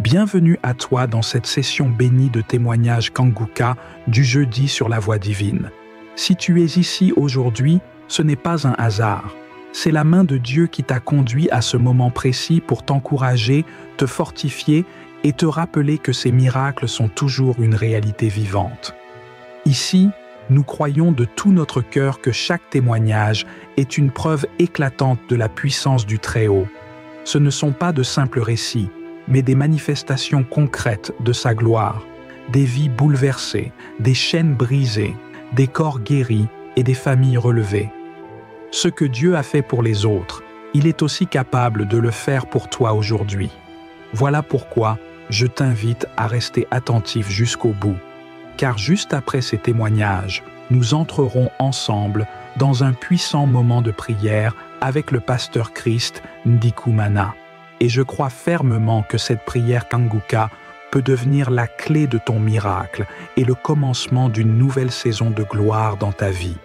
Bienvenue à toi dans cette session bénie de témoignages Kanguka du jeudi sur la voie divine. Si tu es ici aujourd'hui, ce n'est pas un hasard. C'est la main de Dieu qui t'a conduit à ce moment précis pour t'encourager, te fortifier et te rappeler que ces miracles sont toujours une réalité vivante. Ici, nous croyons de tout notre cœur que chaque témoignage est une preuve éclatante de la puissance du Très-Haut. Ce ne sont pas de simples récits, mais des manifestations concrètes de sa gloire, des vies bouleversées, des chaînes brisées, des corps guéris et des familles relevées. Ce que Dieu a fait pour les autres, il est aussi capable de le faire pour toi aujourd'hui. Voilà pourquoi je t'invite à rester attentif jusqu'au bout, car juste après ces témoignages, nous entrerons ensemble dans un puissant moment de prière avec le pasteur Christ Ndikumana. Et je crois fermement que cette prière Kanguka peut devenir la clé de ton miracle et le commencement d'une nouvelle saison de gloire dans ta vie.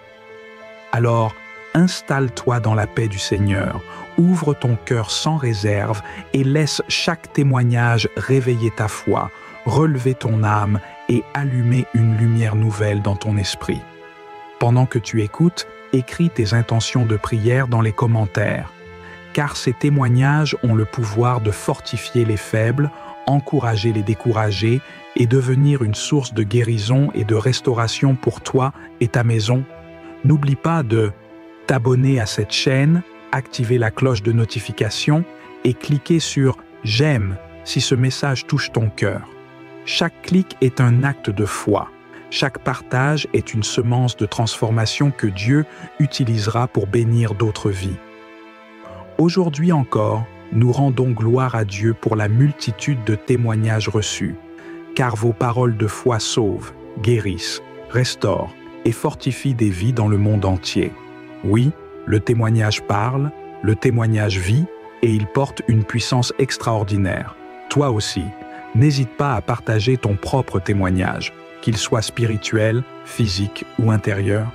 Alors, installe-toi dans la paix du Seigneur, ouvre ton cœur sans réserve et laisse chaque témoignage réveiller ta foi, relever ton âme et allumer une lumière nouvelle dans ton esprit. Pendant que tu écoutes, écris tes intentions de prière dans les commentaires, car ces témoignages ont le pouvoir de fortifier les faibles, encourager les découragés et devenir une source de guérison et de restauration pour toi et ta maison. N'oublie pas de t'abonner à cette chaîne, activer la cloche de notification et cliquer sur « J'aime » si ce message touche ton cœur. Chaque clic est un acte de foi. Chaque partage est une semence de transformation que Dieu utilisera pour bénir d'autres vies. Aujourd'hui encore, nous rendons gloire à Dieu pour la multitude de témoignages reçus, car vos paroles de foi sauvent, guérissent, restaurent et fortifient des vies dans le monde entier. Oui, le témoignage parle, le témoignage vit et il porte une puissance extraordinaire. Toi aussi, n'hésite pas à partager ton propre témoignage, qu'il soit spirituel, physique ou intérieur.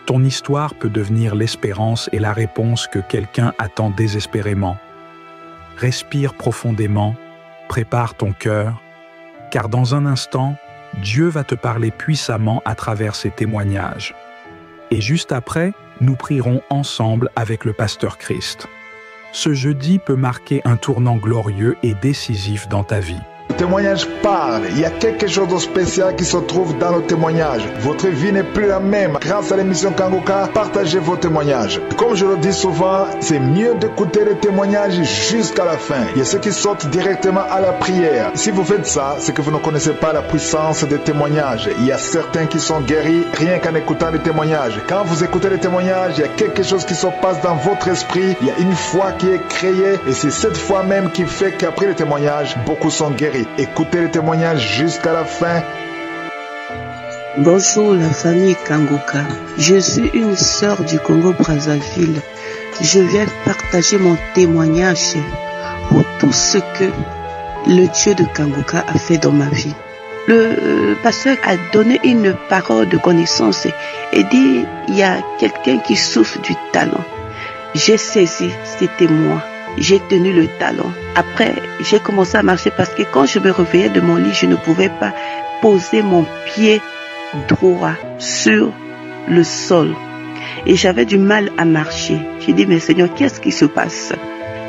Ton histoire peut devenir l'espérance et la réponse que quelqu'un attend désespérément. Respire profondément, prépare ton cœur, car dans un instant, Dieu va te parler puissamment à travers ces témoignages. Et juste après, nous prierons ensemble avec le pasteur Christ. Ce jeudi peut marquer un tournant glorieux et décisif dans ta vie. Le témoignage parle. Il y a quelque chose de spécial qui se trouve dans le témoignage. Votre vie n'est plus la même. Grâce à l'émission Kanguka, partagez vos témoignages. Comme je le dis souvent, c'est mieux d'écouter les témoignages jusqu'à la fin. Il y a ceux qui sortent directement à la prière. Si vous faites ça, c'est que vous ne connaissez pas la puissance des témoignages. Il y a certains qui sont guéris rien qu'en écoutant les témoignages. Quand vous écoutez les témoignages, il y a quelque chose qui se passe dans votre esprit. Il y a une foi qui est créée et c'est cette foi même qui fait qu'après les témoignages, beaucoup sont guéris. Écoutez les témoignages jusqu'à la fin. Bonjour la famille Kanguka. Je suis une sœur du Congo-Brazzaville. Je viens partager mon témoignage pour tout ce que le Dieu de Kanguka a fait dans ma vie. Le pasteur a donné une parole de connaissance et dit il y a quelqu'un qui souffre du talent. J'ai saisi, c'était moi. J'ai tenu le talon. Après, j'ai commencé à marcher parce que quand je me réveillais de mon lit, je ne pouvais pas poser mon pied droit sur le sol. Et j'avais du mal à marcher. J'ai dit, mais Seigneur, qu'est-ce qui se passe?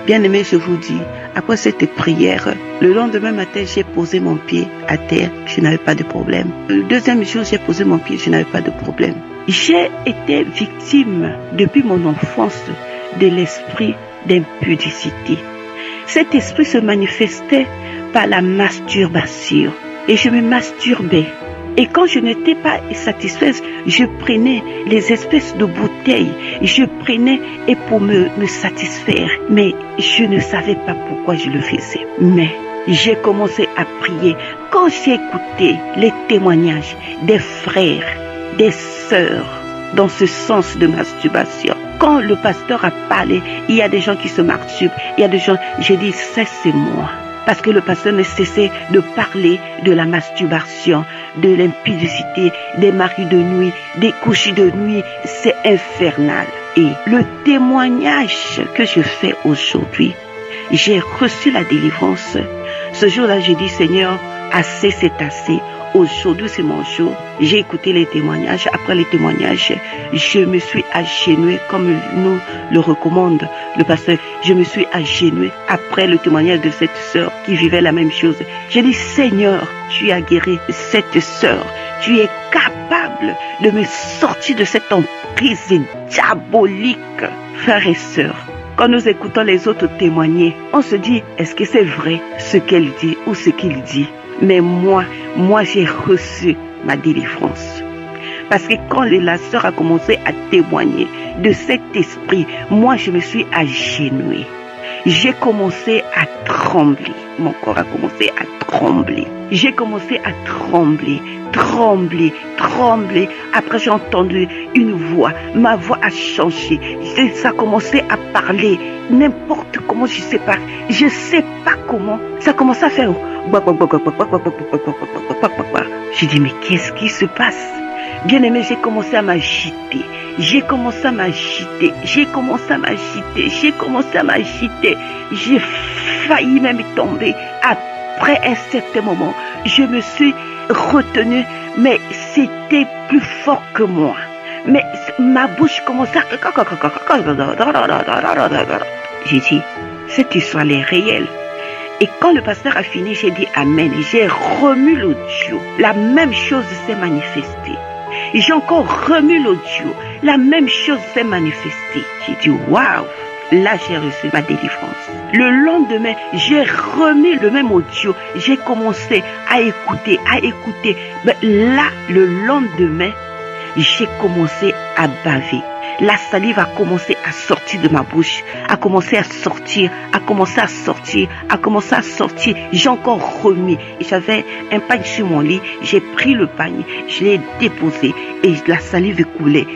Bien-aimé, je vous dis, après cette prière, le lendemain matin, j'ai posé mon pied à terre. Je n'avais pas de problème. Le deuxième jour, j'ai posé mon pied, je n'avais pas de problème. J'ai été victime depuis mon enfance de l'esprit d'impudicité. Cet esprit se manifestait par la masturbation et je me masturbais. Et quand je n'étais pas satisfaite, je prenais les espèces de bouteilles, je prenais et pour me satisfaire. Mais je ne savais pas pourquoi je le faisais. Mais j'ai commencé à prier. Quand j'ai écouté les témoignages des frères, des sœurs dans ce sens de masturbation, quand le pasteur a parlé, il y a des gens qui se masturbent, il y a des gens, j'ai dit, ça c'est moi. Parce que le pasteur ne cessait de parler de la masturbation, de l'impudicité, des maris de nuit, des couches de nuit, c'est infernal. Et le témoignage que je fais aujourd'hui, j'ai reçu la délivrance Ce jour-là, j'ai dit, Seigneur, assez, c'est assez. Aujourd'hui, c'est mon jour. J'ai écouté les témoignages. Après les témoignages, je me suis agenouillée comme nous le recommande le pasteur. Je me suis agenouillée après le témoignage de cette sœur qui vivait la même chose. J'ai dit, Seigneur, tu as guéri cette sœur. Tu es capable de me sortir de cette emprise diabolique. Frères et sœurs, quand nous écoutons les autres témoigner, on se dit, est-ce que c'est vrai ce qu'elle dit ou ce qu'il dit? Mais moi, j'ai reçu ma délivrance. Parce que quand la sœur a commencé à témoigner de cet esprit, moi, je me suis agenouillée. J'ai commencé à trembler. Mon corps a commencé à trembler. J'ai commencé à trembler. Après, j'ai entendu une voix. Ma voix a changé. Ça a commencé à parler. N'importe comment, je sais pas. Je sais pas comment. Ça a commencé à faire. J'ai dit, mais qu'est-ce qui se passe? Bien aimé, j'ai commencé à m'agiter. J'ai failli même tomber. Après un certain moment, je me suis retenue, mais c'était plus fort que moi. Mais ma bouche commençait à... J'ai dit, cette histoire est réelle. Et quand le pasteur a fini, j'ai dit Amen. J'ai remis l'audio. La même chose s'est manifestée. J'ai encore remis l'audio. La même chose s'est manifestée. J'ai dit waouh. Là, j'ai reçu ma délivrance. Le lendemain, j'ai remis le même audio. J'ai commencé à écouter. Mais là, le lendemain, j'ai commencé à baver. La salive a commencé à sortir de ma bouche, a commencé à sortir. J'ai encore remis. J'avais un pagne sur mon lit, j'ai pris le pagne, je l'ai déposé et la salive coulait.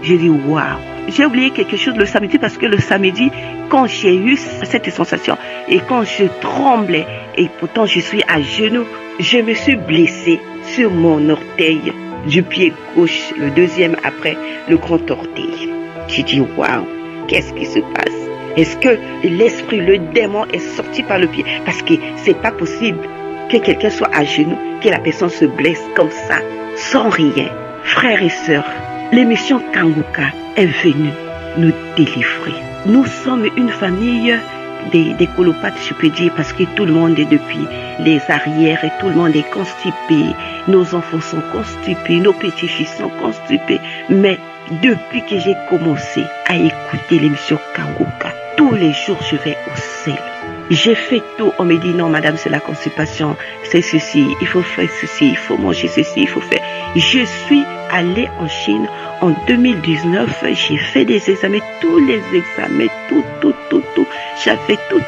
J'ai dit waouh. J'ai oublié quelque chose le samedi parce que le samedi, quand j'ai eu cette sensation et quand je tremblais et pourtant je suis à genoux, je me suis blessée sur mon orteil du pied gauche, le deuxième après le grand orteil. J'ai dit waouh, qu'est-ce qui se passe? Est-ce que l'esprit, le démon est sorti par le pied? Parce que c'est pas possible que quelqu'un soit à genoux, que la personne se blesse comme ça, sans rien. Frères et sœurs, l'émission Kanguka est venue nous délivrer. Nous sommes une famille des colopathes, je peux dire, parce que tout le monde est depuis les arrières et tout le monde est constipé. Nos enfants sont constipés, nos petits-fils sont constipés. Mais depuis que j'ai commencé à écouter l'émission Kanguka, tous les jours je vais au sel. J'ai fait tout, on me dit non madame c'est la constipation, c'est ceci, il faut faire ceci, il faut manger ceci, il faut faire. Je suis allée en Chine en 2019, j'ai fait des examens, tous les examens, tout. J'avais tout.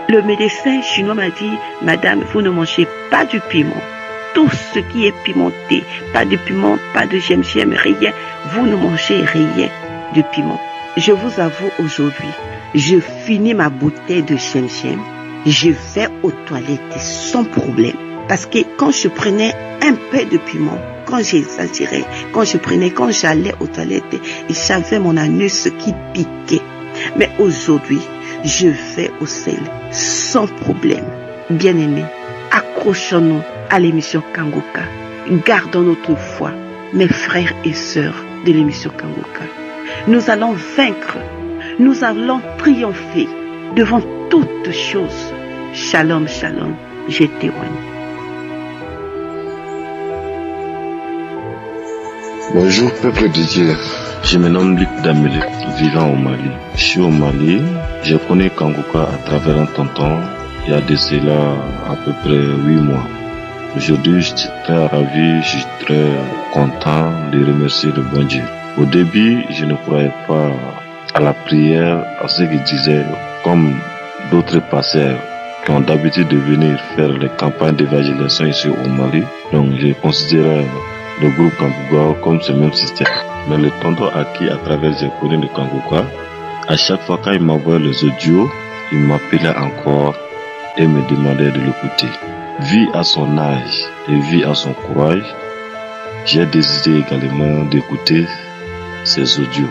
Le médecin chinois m'a dit, madame, vous ne mangez pas du piment. Tout ce qui est pimenté, pas de piment, pas de GMGM, rien. Vous ne mangez rien de piment. Je vous avoue aujourd'hui, je finis ma bouteille de GMGM, je vais aux toilettes sans problème. Parce que quand je prenais un peu de piment, quand j'exagérais, quand j'allais aux toilettes, j'avais mon anus qui piquait. Mais aujourd'hui, je vais au sel sans problème. Bien-aimés, accrochons-nous à l'émission Kanguka. Gardons notre foi, mes frères et sœurs de l'émission Kanguka. Nous allons vaincre, nous allons triompher devant toutes choses. Shalom, shalom, je témoigne. Bonjour peuple de Dieu, je me nomme Luc Damele, vivant au Mali. Je suis au Mali, je connais Kanguka à travers un tonton, il y a de cela à peu près 8 mois. Aujourd'hui, je suis très ravi, je suis très content de remercier le bon Dieu. Au début, je ne croyais pas à la prière, à ce qu'il disait, comme d'autres pasteurs qui ont d'habitude de venir faire les campagnes d'évangélisation ici au Mali. Donc, je considérais le groupe Kanguka comme ce même système. Mais le tonton à qui, à travers j'ai connu le Kanguka, à chaque fois quand il m'envoyait les audios, il m'appelait encore et me demandait de l'écouter. Vu à son âge et vu à son courage, j'ai décidé également d'écouter ces audios.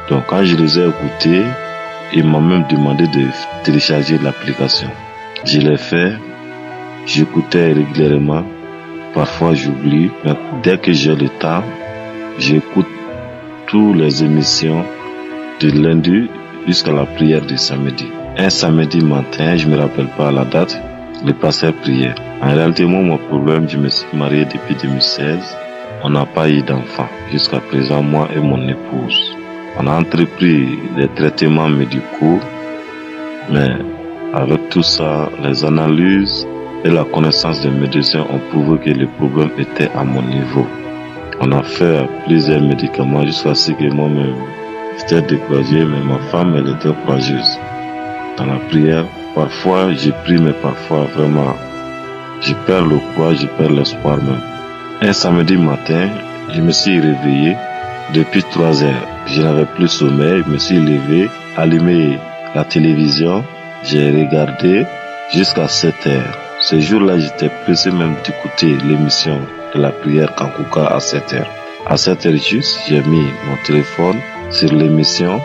Donc quand je les ai écoutés, Il m'a même demandé de télécharger l'application. Je l'ai fait, j'écoutais régulièrement, parfois j'oublie, mais dès que j'ai le temps, j'écoute toutes les émissions de lundi jusqu'à la prière du samedi. Un samedi matin, je ne me rappelle pas la date, le pasteur priait. En réalité, moi, mon problème, je me suis marié depuis 2016. On n'a pas eu d'enfant. Jusqu'à présent, moi et mon épouse. On a entrepris des traitements médicaux, mais avec tout ça, les analyses et la connaissance des médecins ont prouvé que le problème était à mon niveau. On a fait plusieurs médicaments jusqu'à ce que moi-même, j'étais découragé, mais ma femme, elle était courageuse. Dans la prière, parfois j'ai pris, mais parfois vraiment, je perds le courage, je perds l'espoir même. Un samedi matin, je me suis réveillé depuis 3 heures. Je n'avais plus sommeil, je me suis levé, allumé la télévision, j'ai regardé jusqu'à 7 heures. Ce jour-là, j'étais pressé même d'écouter l'émission de la prière Kanguka à 7 heures. À 7 heures juste, j'ai mis mon téléphone sur l'émission.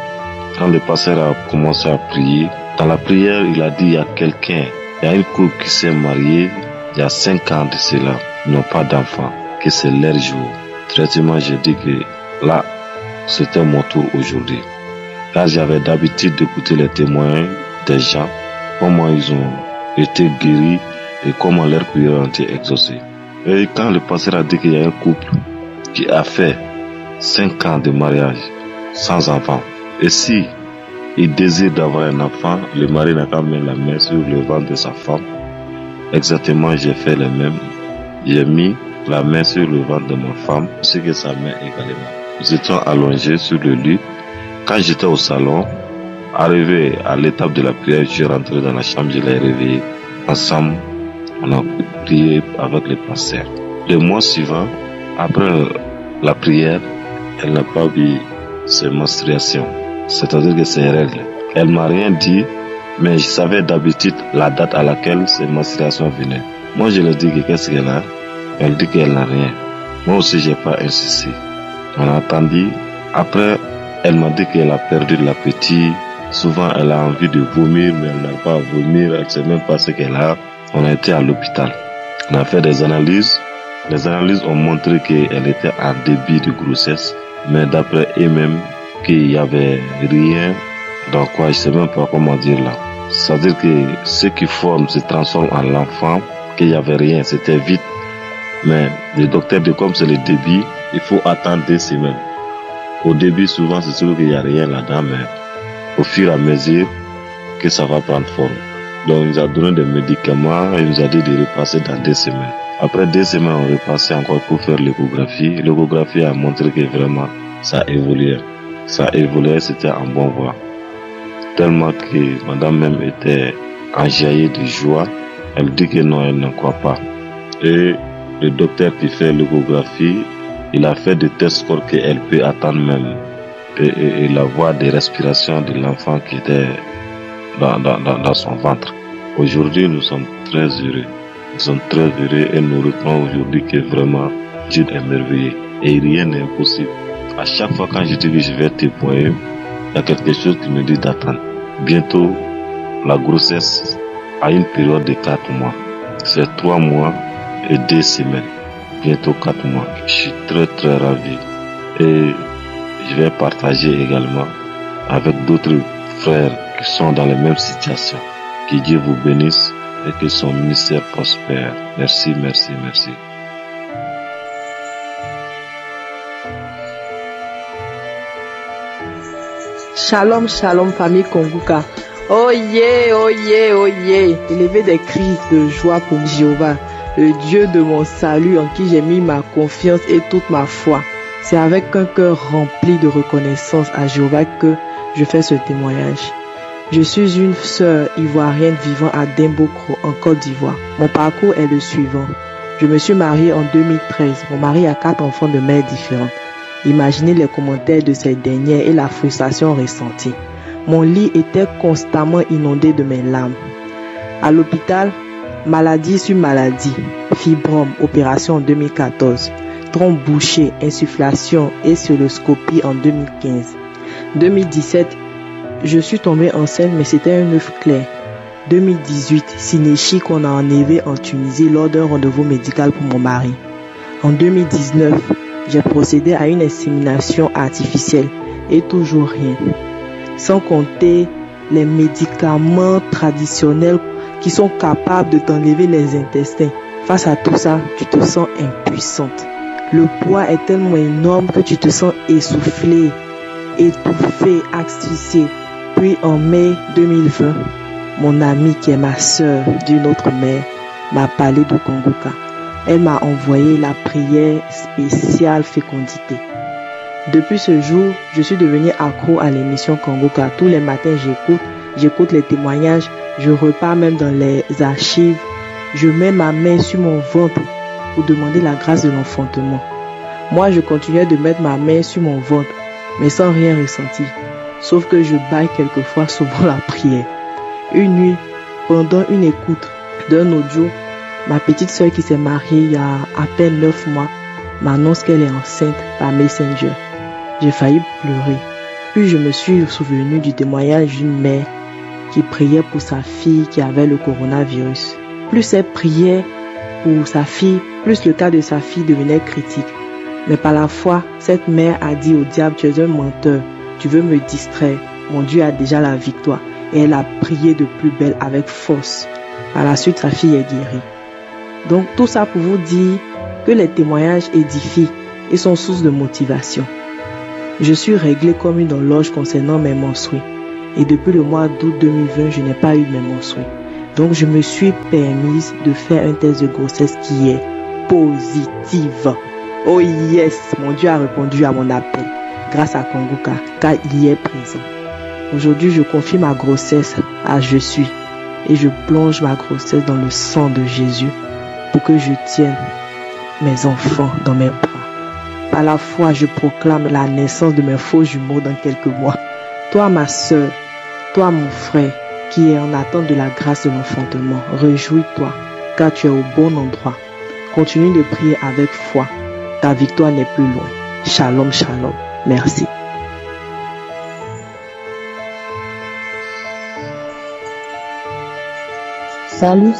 Quand le pasteur a commencé à prier, dans la prière, il a dit il y a quelqu'un, il y a une couple qui s'est mariée il y a 5 ans de cela, ils n'ont pas d'enfant, que c'est leur jour. Traitement, j'ai dit que là, c'était mon tour aujourd'hui. Car j'avais d'habitude d'écouter les témoins des gens, comment ils ont été guéris et comment leurs prières ont été exaucées. Et quand le pasteur a dit qu'il y a un couple qui a fait 5 ans de mariage sans enfant, et si il désire d'avoir un enfant, le mari n'a qu'à mettre la main sur le ventre de sa femme. Exactement, j'ai fait le même. J'ai mis la main sur le ventre de ma femme, ce que sa main également. Nous étions allongés sur le lit. Quand j'étais au salon, arrivé à l'étape de la prière, je suis rentré dans la chambre, je l'ai réveillé. Ensemble, on a prié avec le pasteur. Le mois suivant, après la prière, elle n'a pas vu ses menstruations. C'est-à-dire que c'est règles. Elle m'a rien dit, mais je savais d'habitude la date à laquelle ces menstruations venaient. Moi, je lui ai dit que qu'est-ce qu'elle a. Elle dit qu'elle n'a rien. Moi aussi, j'ai pas insisté. On a attendu. Après, elle m'a dit qu'elle a perdu l'appétit. Souvent, elle a envie de vomir, mais elle n'a pas à vomir. Elle ne sait même pas ce qu'elle a. On a été à l'hôpital. On a fait des analyses. Les analyses ont montré qu'elle était en début de grossesse, mais d'après eux-mêmes, qu'il n'y avait rien dans quoi, je ne sais même pas comment dire là. C'est-à-dire que ce qui forme se transforme en l'enfant, qu'il n'y avait rien, c'était vite. Mais le docteur dit comme c'est le début, il faut attendre 2 semaines. Au début, souvent, c'est sûr qu'il n'y a rien là-dedans, mais au fur et à mesure que ça va prendre forme. Donc, il nous a donné des médicaments et il nous a dit de repasser dans 2 semaines. Après 2 semaines, on repassait encore pour faire l'échographie. L'échographie a montré que vraiment, ça évoluait. Ça évoluait, c'était en bonne voie. Tellement que madame même était enjaillée de joie. Elle dit que non, elle ne croit pas. Et le docteur qui fait l'échographie, il a fait des tests pour qu'elle peut attendre même et la voix de respiration de l'enfant qui était dans son ventre. Aujourd'hui, nous sommes très heureux. Nous sommes très heureux et nous retrouvons aujourd'hui que vraiment Dieu est merveilleux et rien n'est impossible. À chaque fois quand je dis que je vais témoigner, il y a quelque chose qui me dit d'attendre. Bientôt, la grossesse a une période de 4 mois. C'est 3 mois et 2 semaines. Bientôt 4 mois. Je suis très très ravi. Et je vais partager également avec d'autres frères qui sont dans les mêmes situations. Que Dieu vous bénisse et que son ministère prospère. Merci, merci, merci. Shalom, shalom, famille Kanguka. Oh yeah, oh yeah, oh yeah. Élever des cris de joie pour Jéhovah, le Dieu de mon salut en qui j'ai mis ma confiance et toute ma foi. C'est avec un cœur rempli de reconnaissance à Jéhovah que je fais ce témoignage. Je suis une sœur ivoirienne vivant à Dembokro, en Côte d'Ivoire. Mon parcours est le suivant. Je me suis mariée en 2013. Mon mari a 4 enfants de mères différentes. Imaginez les commentaires de ces dernières et la frustration ressentie. Mon lit était constamment inondé de mes larmes. À l'hôpital, maladie sur maladie, fibrome, opération en 2014, trompe bouchée, insufflation et cystoscopie en 2015. 2017, Je suis tombée enceinte, mais c'était un œuf clair. 2018, Sinéchi qu'on a enlevé en Tunisie lors d'un rendez-vous médical pour mon mari. En 2019, j'ai procédé à une insémination artificielle et toujours rien. Sans compter les médicaments traditionnels qui sont capables de t'enlever les intestins. Face à tout ça, tu te sens impuissante. Le poids est tellement énorme que tu te sens essoufflée, étouffée, asphyxiée. Puis en mai 2020, mon amie qui est ma sœur d'une autre mère m'a parlé de Kanguka. Elle m'a envoyé la prière spéciale fécondité. Depuis ce jour, je suis devenue accro à l'émission Kanguka. Tous les matins, j'écoute les témoignages, je repars même dans les archives. Je mets ma main sur mon ventre pour demander la grâce de l'enfantement. Moi, je continuais de mettre ma main sur mon ventre, mais sans rien ressentir. Sauf que je baille quelquefois souvent la prière. Une nuit, pendant une écoute d'un audio, ma petite soeur qui s'est mariée il y a à peine 9 mois m'annonce qu'elle est enceinte par Messenger. J'ai failli pleurer. Puis je me suis souvenu du témoignage d'une mère qui priait pour sa fille qui avait le coronavirus. Plus elle priait pour sa fille, plus le cas de sa fille devenait critique. Mais par la foi, cette mère a dit au diable, tu es un menteur, tu veux me distraire, mon Dieu a déjà la victoire. Et elle a prié de plus belle avec force. Par la suite, sa fille est guérie. Donc tout ça pour vous dire que les témoignages édifient et sont source de motivation. Je suis réglée comme une horloge concernant mes menstrues. Et depuis le mois d'août 2020, je n'ai pas eu mes menstrues. Donc je me suis permise de faire un test de grossesse qui est positive. Oh yes, mon Dieu a répondu à mon appel grâce à Kanguka, car il y est présent. Aujourd'hui, je confie ma grossesse à Je suis et je plonge ma grossesse dans le sang de Jésus pour que je tienne mes enfants dans mes bras. Par la foi, je proclame la naissance de mes faux jumeaux dans quelques mois. Toi, ma sœur, toi, mon frère, qui est en attente de la grâce de l'enfantement, réjouis-toi, car tu es au bon endroit. Continue de prier avec foi. Ta victoire n'est plus loin. Shalom, shalom. Merci. Salut,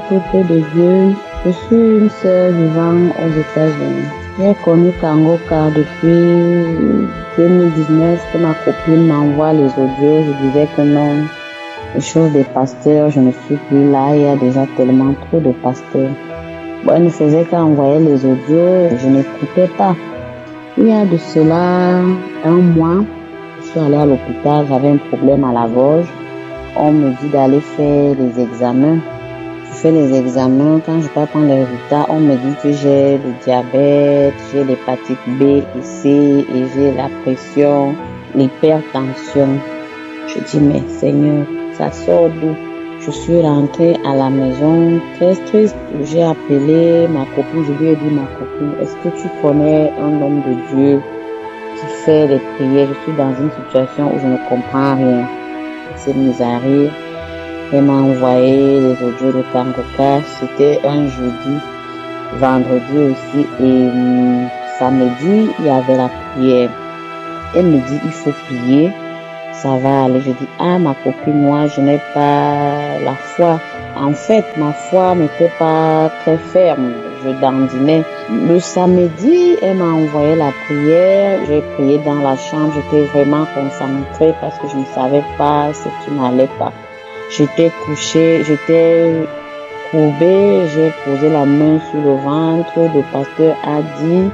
peuple de Dieu. Je suis une sœur vivant aux États-Unis. J'ai connu Kanguka depuis 2019 que ma copine m'envoie les audios. Je disais que non, les choses des pasteurs, je ne suis plus là. Il y a déjà tellement trop de pasteurs. Bon, elle ne faisait qu'envoyer les audios. Je n'écoutais pas. Il y a de cela un mois, je suis allée à l'hôpital. J'avais un problème à la gorge. On me dit d'aller faire les examens. Je fais les examens. Quand je peux prendre les résultats, on me dit que j'ai le diabète, j'ai l'hépatite B et C et j'ai la pression, l'hypertension. Je dis, mais Seigneur, ça sort d'où? Je suis rentrée à la maison très triste. J'ai appelé ma copine. Je lui ai dit, ma copine, est-ce que tu connais un homme de Dieu qui fait les prières? Je suis dans une situation où je ne comprends rien. C'est mise à rire. Elle m'a envoyé les audios de Kanguka. C'était un jeudi, vendredi aussi. Et samedi, il y avait la prière. Elle me dit, il faut prier. Ça va aller. Je dis, ah, ma copine, moi, je n'ai pas la foi. En fait, ma foi n'était pas très ferme. Je dandinais. Le samedi, elle m'a envoyé la prière. J'ai prié dans la chambre. J'étais vraiment concentrée parce que je ne savais pas ce qui n'allait pas. J'étais couchée, j'étais courbée. J'ai posé la main sur le ventre. Le pasteur a dit,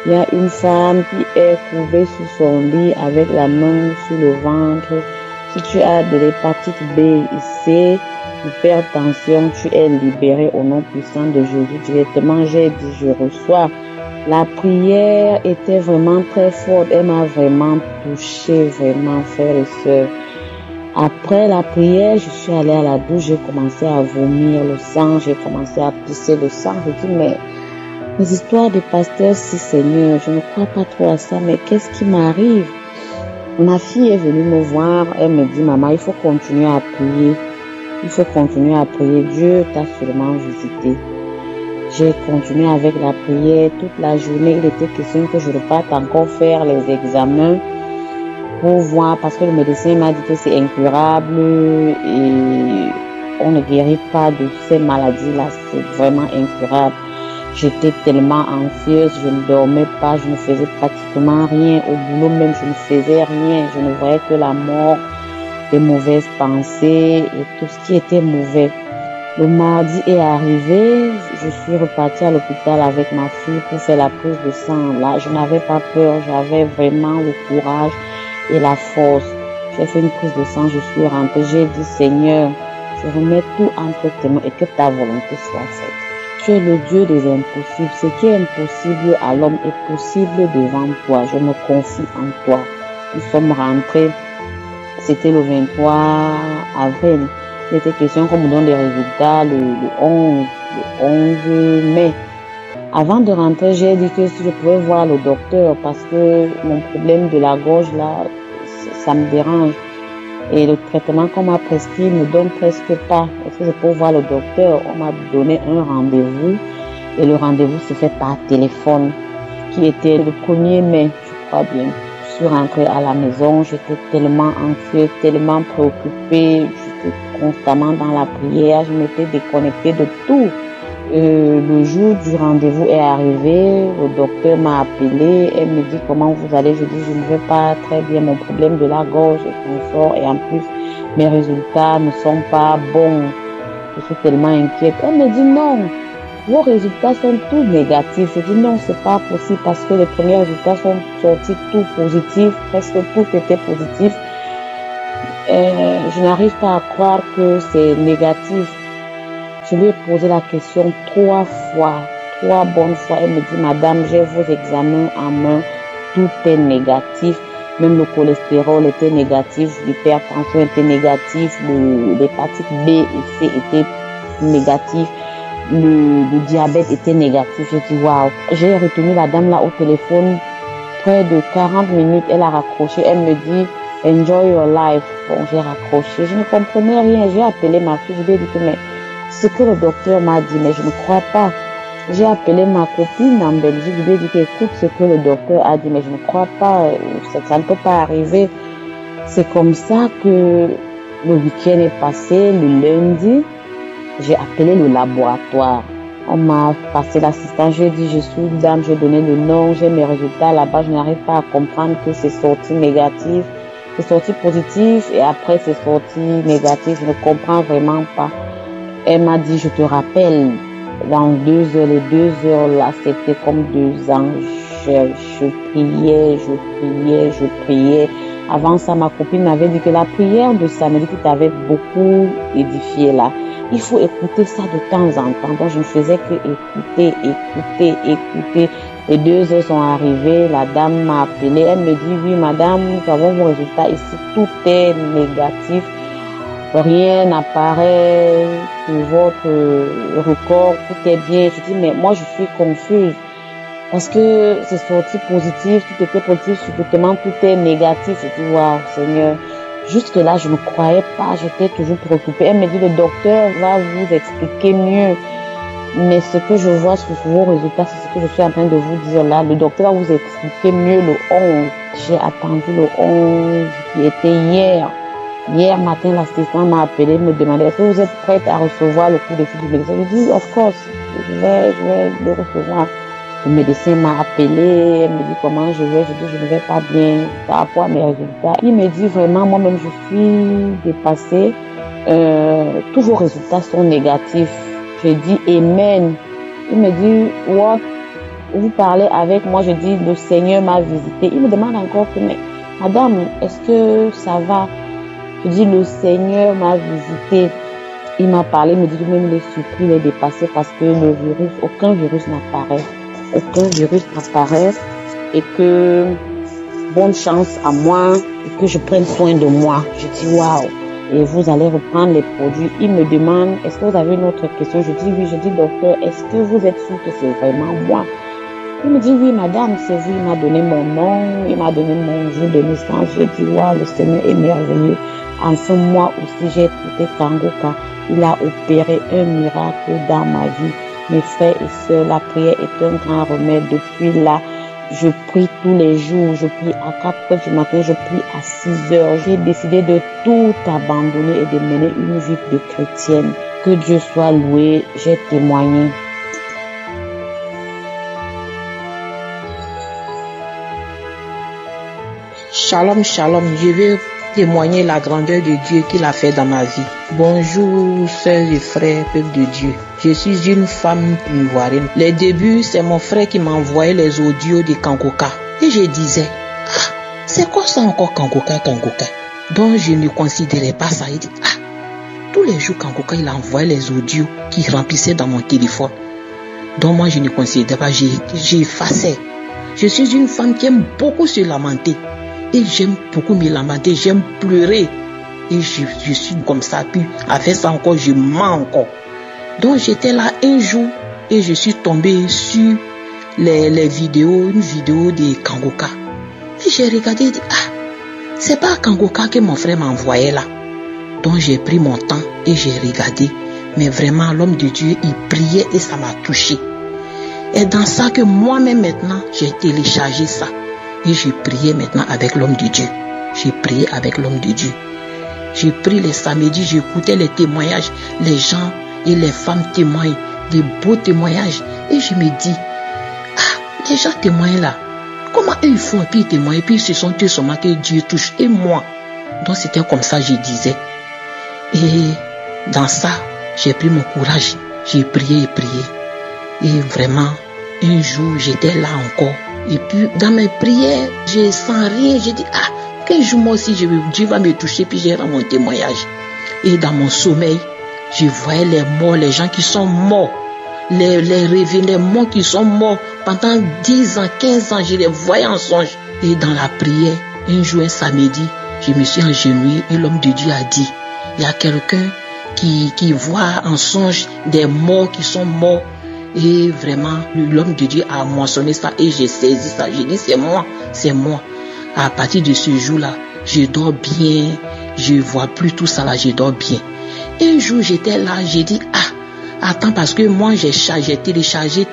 il y a une femme qui est courbée sur son lit avec la main sur le ventre. Si tu as de l'hépatite B et C, hypertension, tu es libéré au nom puissant de Jésus. Directement, j'ai dit, je reçois. La prière était vraiment très forte. Elle m'a vraiment touchée, vraiment, frères et sœurs. Après la prière, je suis allée à la douche. J'ai commencé à vomir le sang. J'ai commencé à pisser le sang. Je dis, mais mes histoires de pasteur, si Seigneur, je ne crois pas trop à ça, mais qu'est-ce qui m'arrive? Ma fille est venue me voir. Elle me dit, maman, il faut continuer à prier. Il faut continuer à prier. Dieu t'a sûrement visité. J'ai continué avec la prière toute la journée. Il était question que je reparte encore faire les examens. pour voir, parce que le médecin m'a dit que c'est incurable et on ne guérit pas de ces maladies-là, c'est vraiment incurable. J'étais tellement anxieuse, je ne dormais pas, je ne faisais pratiquement rien. Au boulot même, je ne faisais rien. Je ne voyais que la mort, des mauvaises pensées et tout ce qui était mauvais. Le mardi est arrivé, je suis repartie à l'hôpital avec ma fille pour faire la prise de sang. Là, je n'avais pas peur, j'avais vraiment le courage et la force. J'ai fait une prise de sang, je suis rentrée, j'ai dit Seigneur, je remets tout entre tes mains et que ta volonté soit faite. Tu es le Dieu des impossibles. Ce qui est impossible à l'homme est possible devant toi. Je me confie en toi. Nous sommes rentrés. C'était le 23 avril. Il était question qu'on me donne des résultats le 11 mai. Avant de rentrer, j'ai dit que si je pouvais voir le docteur parce que mon problème de la gorge là, ça me dérange. Et le traitement qu'on m'a prescrit ne donne presque pas. Est-ce que je peux voir le docteur? On m'a donné un rendez-vous et le rendez-vous se fait par téléphone, qui était le 1er mai, je crois bien. Je suis rentrée à la maison, j'étais tellement anxieuse, tellement préoccupée, j'étais constamment dans la prière, je m'étais déconnectée de tout. Le jour du rendez-vous est arrivé, le docteur m'a appelé, elle me dit comment vous allez, je dis je ne vais pas très bien, mon problème de la gorge et consort et en plus mes résultats ne sont pas bons, je suis tellement inquiète. Elle me dit non, vos résultats sont tous négatifs. Je dis non, c'est pas possible parce que les premiers résultats sont sortis tout positifs, presque tout était positif. Je n'arrive pas à croire que c'est négatif. Je lui ai posé la question 3 bonnes fois. Elle me dit, madame, j'ai vos examens en main, tout est négatif. Même le cholestérol était négatif, l'hypertension était négative, l'hépatite B et C était négatif, le diabète était négatif. J'ai dit, waouh. J'ai retenu la dame là au téléphone près de 40 minutes. Elle a raccroché, elle me dit, enjoy your life. Bon, j'ai raccroché, je ne comprenais rien. J'ai appelé ma fille, je lui ai dit que mais ce que le docteur m'a dit, mais je ne crois pas. J'ai appelé ma copine en Belgique, je lui ai dit écoute ce que le docteur a dit, mais je ne crois pas, ça ne peut pas arriver. C'est comme ça que le week-end est passé, le lundi, j'ai appelé le laboratoire. On m'a passé l'assistant, j'ai dit je suis une dame, j'ai donné le nom, j'ai mes résultats là-bas, je n'arrive pas à comprendre que c'est sorti négatif, c'est sorti positif et après c'est sorti négatif, je ne comprends vraiment pas. Elle m'a dit, je te rappelle, dans 2 heures, les 2 heures là, c'était comme 2 ans. Je priais. Avant ça, ma copine m'avait dit que la prière de samedi qui t'avait beaucoup édifié là, il faut écouter ça de temps en temps. Donc, je ne faisais que écouter. Les 2 heures sont arrivées, la dame m'a appelé, elle me dit, oui madame, nous avons vos résultats ici, tout est négatif. Rien n'apparaît sur votre record, tout est bien. Je dis, mais moi, je suis confuse. Parce que c'est sorti positif, tout était positif, subitement, tout est négatif. Je dis, waouh, Seigneur. Jusque là, je ne croyais pas, j'étais toujours préoccupée. Elle me dit, le docteur va vous expliquer mieux. Mais ce que je vois sur vos résultats, c'est ce que je suis en train de vous dire là. Le docteur va vous expliquer mieux le 11. J'ai attendu le 11, qui était hier. Hier matin, l'assistant m'a appelé, me demandait est-ce que vous êtes prête à recevoir le coup de fil du médecin. Je dis, of course, je vais le recevoir. Le médecin m'a appelé, elle me dit comment je vais. Je dis, je ne vais pas bien par rapport à mes résultats. Il me dit vraiment, moi-même, je suis dépassée. Tous vos résultats sont négatifs. Je dis, amen. Il me dit, what? Vous parlez avec moi. Je dis, le Seigneur m'a visité. Il me demande encore que, mais madame, est-ce que ça va? Je dis, le Seigneur m'a visité. Il m'a parlé, il me dit que même les surpris, il est dépassé parce que le virus, aucun virus n'apparaît. Aucun virus n'apparaît et que bonne chance à moi et que je prenne soin de moi. Je dis, waouh. Et vous allez reprendre les produits. Il me demande, est-ce que vous avez une autre question? Je dis, oui. Je dis, docteur, est-ce que vous êtes sûr que c'est vraiment moi? Il me dit, oui, madame, c'est vous. Il m'a donné mon nom, il m'a donné mon jour de naissance. Je dis, waouh, le Seigneur est merveilleux. En ce mois aussi, j'ai écouté Kangoka. Il a opéré un miracle dans ma vie. Mes frères et sœurs, la prière est un grand remède. Depuis là, Je prie tous les jours, je prie à 4 heures du matin, je prie à 6 heures. J'ai décidé de tout abandonner et de mener une vie de chrétienne. Que Dieu soit loué, j'ai témoigné. Shalom, shalom, je vais témoigner la grandeur de Dieu qu'il a fait dans ma vie. Bonjour, sœurs et frères, peuple de Dieu. Je suis une femme ivoirienne. Les débuts, c'est mon frère qui m'envoyait les audios de Kangoka. Et je disais, c'est quoi ça encore Kangoka? Donc je ne considérais pas ça. Il dit, tous les jours Kangoka, il envoyait les audios qui remplissaient dans mon téléphone. Donc moi, je ne considérais pas, j'ai effacé. Je suis une femme qui aime beaucoup se lamenter. Et j'aime beaucoup me lamenter, j'aime pleurer. Et je suis comme ça. Puis avec ça encore, je mens encore. Donc j'étais là un jour et je suis tombée sur les vidéos, une vidéo de Kangoka. Et j'ai regardé et dit, c'est pas Kangoka que mon frère m'a envoyé là. Donc j'ai pris mon temps et j'ai regardé. Mais vraiment, l'homme de Dieu, il priait et ça m'a touché. Et dans ça que moi-même maintenant, j'ai téléchargé ça. Et j'ai prié maintenant avec l'homme de Dieu. J'ai prié avec l'homme de Dieu. J'ai pris les samedis, j'écoutais les témoignages. Les gens et les femmes témoignent, des beaux témoignages. Et je me dis, les gens témoignent là. Comment eux ils font et puis ils témoignent. Et puis ce sont eux seulement que Dieu touche. Et moi. Donc c'était comme ça je disais. Et dans ça, j'ai pris mon courage. J'ai prié et prié. Et vraiment, un jour, j'étais là encore. Et puis, dans mes prières, je sens rien. J'ai dit, quel jour moi aussi, Dieu va me toucher, puis j'ai rendu mon témoignage. Et dans mon sommeil, je voyais les morts, les gens qui sont morts. Les rêves, les morts qui sont morts. Pendant 10 ans, 15 ans, je les voyais en songe. Et dans la prière, un jour, un samedi, je me suis agenouillé et l'homme de Dieu a dit, il y a quelqu'un qui voit en songe des morts qui sont morts. Et vraiment, l'homme de Dieu a mentionné ça et j'ai saisi ça. J'ai dit, c'est moi, c'est moi. À partir de ce jour-là, je dors bien, je vois plus tout ça là, je dors bien. Et un jour, j'étais là, j'ai dit, attends, parce que moi, j'ai téléchargé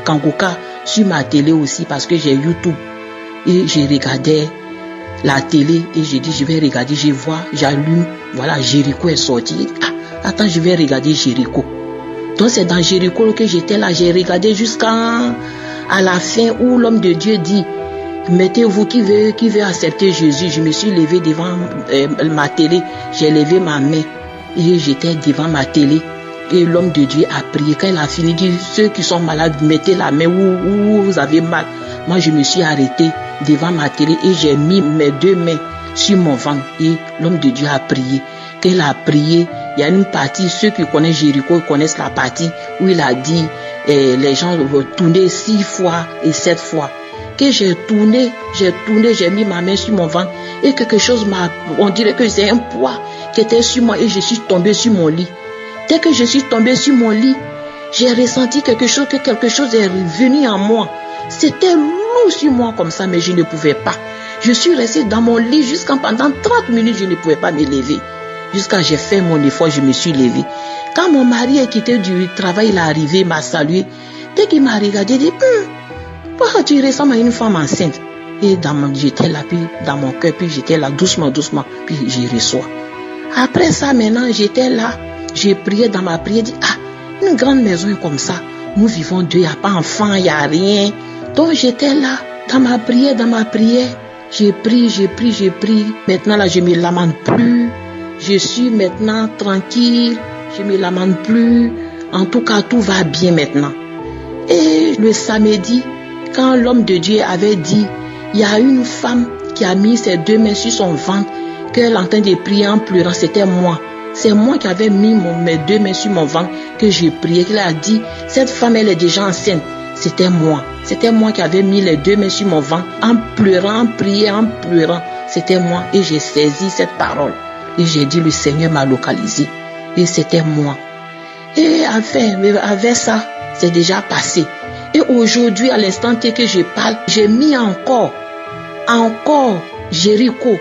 Kangoka sur ma télé aussi, parce que j'ai YouTube. Et j'ai regardé la télé et j'ai dit, je vais regarder, je vois, j'allume, voilà, Jéricho est sorti. Attends, je vais regarder Jéricho. Donc c'est dans Jéricho que j'étais là, j'ai regardé jusqu'à la fin où l'homme de Dieu dit, mettez-vous qui veut accepter Jésus. Je me suis levé devant ma télé, j'ai levé ma main et j'étais devant ma télé et l'homme de Dieu a prié. Quand il a fini, il dit, ceux qui sont malades, mettez la main où vous avez mal. Moi je me suis arrêté devant ma télé et j'ai mis mes 2 mains sur mon ventre et l'homme de Dieu a prié. Quand il a prié, il y a une partie, ceux qui connaissent Jéricho connaissent la partie où il a dit les gens vont tourner 6 fois et 7 fois. Que j'ai tourné, j'ai mis ma main sur mon ventre et quelque chose on dirait que c'est un poids qui était sur moi et je suis tombé sur mon lit. Dès que je suis tombé sur mon lit, j'ai ressenti que quelque chose est venu en moi. C'était lourd sur moi comme ça, mais je ne pouvais pas. Je suis resté dans mon lit pendant 30 minutes, je ne pouvais pas me lever. Jusqu'à j'ai fait mon effort, je me suis levé. Quand mon mari est quitté du travail, il est arrivé, il m'a salué. Dès qu'il m'a regardé, il dit, pourquoi tu ressembles à une femme enceinte? Et j'étais là, puis dans mon cœur, puis j'étais là, doucement, puis j'y reçois. Après ça, maintenant, j'étais là, j'ai prié dans ma prière, dit, une grande maison comme ça, nous vivons 2, il n'y a pas d'enfant, il n'y a rien. Donc j'étais là, dans ma prière, j'ai pris. Maintenant là, je ne me lamente plus. Je suis maintenant tranquille, je ne me lamente plus. En tout cas, tout va bien maintenant. Et le samedi, quand l'homme de Dieu avait dit, il y a une femme qui a mis ses 2 mains sur son ventre, qu'elle est en train de prier en pleurant, c'était moi. C'est moi qui avais mis mes 2 mains sur mon ventre, que j'ai prié, qu'elle a dit, cette femme, elle est déjà enceinte. C'était moi. C'était moi qui avais mis les 2 mains sur mon ventre, en pleurant, en priant, en pleurant. C'était moi et j'ai saisi cette parole. Et j'ai dit, le Seigneur m'a localisé. Et c'était moi. Et avec ça, c'est déjà passé. Et aujourd'hui, à l'instant que je parle, j'ai mis encore Jéricho.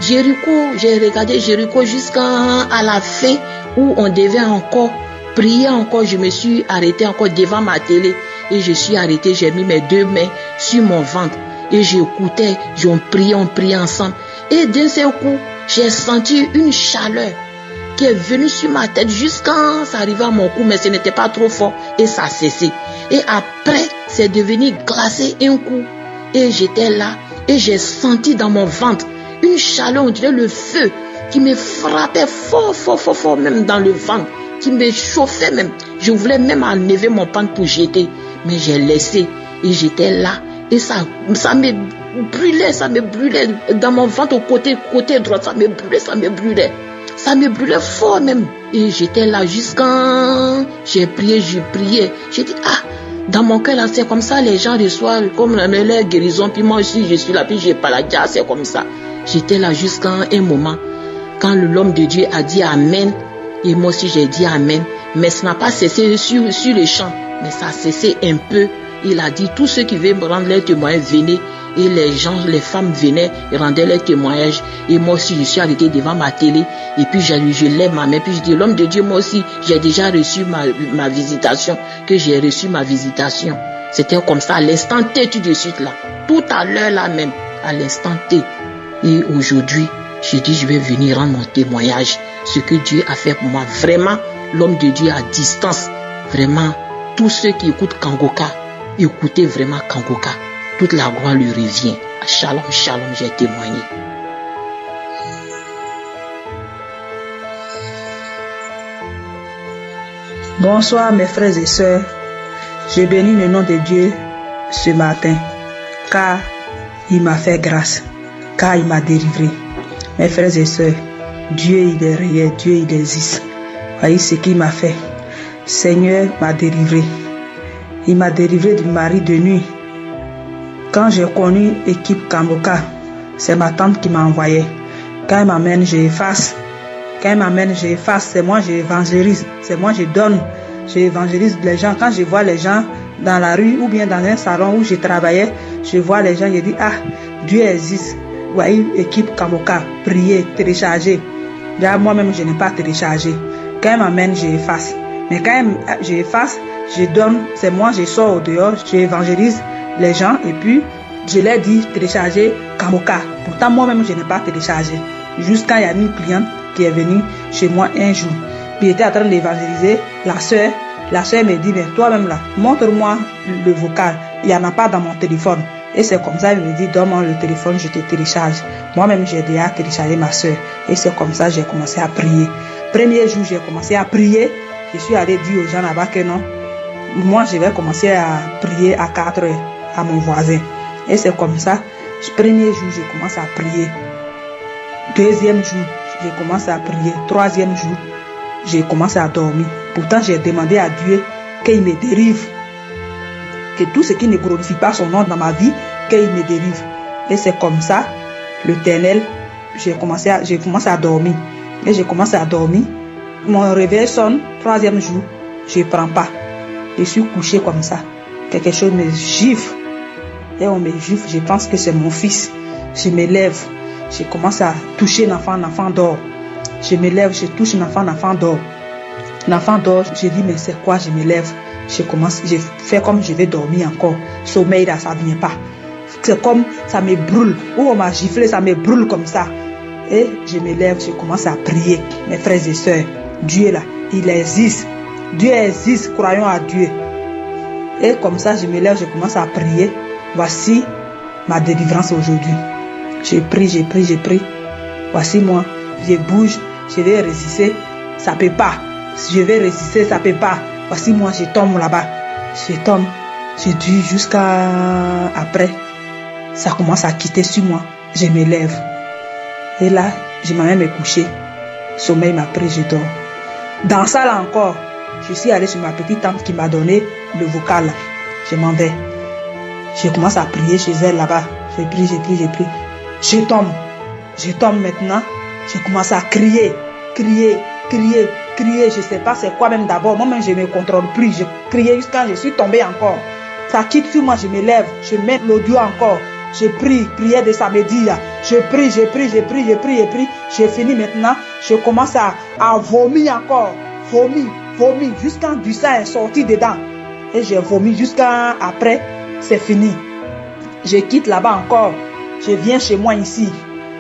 J'ai regardé Jéricho jusqu'à la fin où on devait encore prier encore. Je me suis arrêté encore devant ma télé. et je suis arrêtée, j'ai mis mes 2 mains sur mon ventre et j'écoutais, on priait ensemble. Et d'un seul coup, j'ai senti une chaleur qui est venue sur ma tête jusqu'à ça arrivait à mon cou, mais ce n'était pas trop fort et ça a cessé. Et après, c'est devenu glacé un coup et j'étais là et j'ai senti dans mon ventre une chaleur, on dirait le feu qui me frappait fort, même dans le ventre, qui me chauffait même. Je voulais même enlever mon pantalon pour jeter, mais j'ai laissé et j'étais là et ça me brûlait dans mon ventre au côté droit, ça me brûlait fort même. Et j'étais là jusqu'à j'ai prié, j'ai dit dans mon cœur là, c'est comme ça les gens reçoivent comme leur guérison, puis moi aussi je suis là, puis j'ai pas la diable, c'est comme ça. J'étais là jusqu'à un moment quand l'homme de Dieu a dit Amen et moi aussi j'ai dit Amen, mais ça n'a pas cessé sur le champ, mais ça a cessé un peu. Il a dit tous ceux qui veulent me rendre leur témoignage venez, et les femmes venaient et rendaient leur témoignage, et moi aussi je suis arrêté devant ma télé et puis je lève ma main, puis je dis l'homme de Dieu, moi aussi j'ai déjà reçu ma visitation, que j'ai reçu ma visitation. C'était comme ça à l'instant T tout de suite là, tout à l'heure là même, à l'instant T. Et aujourd'hui je dis je vais venir rendre mon témoignage, ce que Dieu a fait pour moi. Vraiment, l'homme de Dieu à distance. Vraiment, tous ceux qui écoutent Kangoka, écoutez vraiment Kangoka. Toute la gloire lui revient. Shalom, j'ai témoigné. Bonsoir mes frères et sœurs. Je bénis le nom de Dieu ce matin, car il m'a fait grâce, car il m'a délivré. Mes frères et sœurs, Dieu il est réel, Dieu il existe. Voyez ce qu'il m'a fait. Seigneur m'a délivré. Il m'a délivré du mari de nuit. Quand j'ai connu l'équipe Kangoka, c'est ma tante qui m'a envoyé. Quand elle m'amène, je efface. Quand elle m'amène, je efface. C'est moi, j'évangélise. C'est moi, je donne. J'évangélise les gens. Quand je vois les gens dans la rue ou bien dans un salon où je travaillais, je vois les gens, je dis, Dieu existe. Voyez, équipe Kangoka, priez, téléchargez. Là, moi-même, je n'ai pas téléchargé. Quand elle m'amène, je efface. Mais quand je efface, je donne. C'est moi, je sors au dehors, je évangélise les gens et puis je leur dis télécharger Kangoka. Pourtant moi-même je n'ai pas téléchargé. Jusqu'à il y a une cliente qui est venue chez moi un jour. Puis elle était en train d'évangéliser la soeur. La soeur me dit mais toi-même là, montre-moi le vocal. Il n'y en a pas dans mon téléphone. Et c'est comme ça, elle me dit donne-moi le téléphone, je te télécharge. Moi-même j'ai déjà téléchargé ma soeur. Et c'est comme ça j'ai commencé à prier. Premier jour j'ai commencé à prier. Je suis allé dire aux gens là-bas que non, moi je vais commencer à prier à 4 heures à mon voisin. Et c'est comme ça, premier jour je commence à prier. Deuxième jour, je commence à prier. Troisième jour, je commence à dormir. Pourtant j'ai demandé à Dieu qu'il me délivre. Que tout ce qui ne glorifie pas son nom dans ma vie, qu'il me délivre. Et c'est comme ça, l'Éternel, j'ai commencé à dormir. Et je commence à dormir. Mon réveil sonne, troisième jour, je ne prends pas. Je suis couché comme ça. Quelque chose me gifle. Et on me gifle, je pense que c'est mon fils. Je me lève, je commence à toucher l'enfant, l'enfant dort. Je me lève, je touche l'enfant, l'enfant dort. L'enfant dort, je dis mais c'est quoi, je me lève. Je fais comme je vais dormir encore. Sommeil là, ça ne vient pas. C'est comme ça me brûle. Ou on m'a giflé, ça me brûle comme ça. Et je me lève, je commence à prier. Mes frères et sœurs, Dieu là, il existe. Dieu existe, croyons à Dieu. Et comme ça, je me lève, je commence à prier. Voici ma délivrance aujourd'hui. Je prie. Voici moi, je bouge, je vais résister, ça ne peut pas. Je vais résister, ça ne peut pas. Voici moi, je tombe là-bas. Je tombe, je dure jusqu'à après. Ça commence à quitter sur moi. Je me lève. Et là, je m'en vais me coucher. Sommeil m'a pris, je dors. Dans ça là encore, je suis allé sur ma petite tante qui m'a donné le vocal. Je m'en vais. Je commence à prier chez elle là-bas. Je prie. Je tombe maintenant. Je commence à crier. Je sais pas c'est quoi même d'abord. Moi-même je ne me contrôle plus. Je criais jusqu'à je suis tombée encore. Ça quitte sur moi, je me lève. Je mets l'audio encore. Je prie, prière de samedi. Je prie. Je finis maintenant. Je commence à vomir encore. Vomir. Jusqu'à du sang est sorti dedans. et j'ai vomi jusqu'à après, c'est fini. Je quitte là-bas encore, je viens chez moi ici.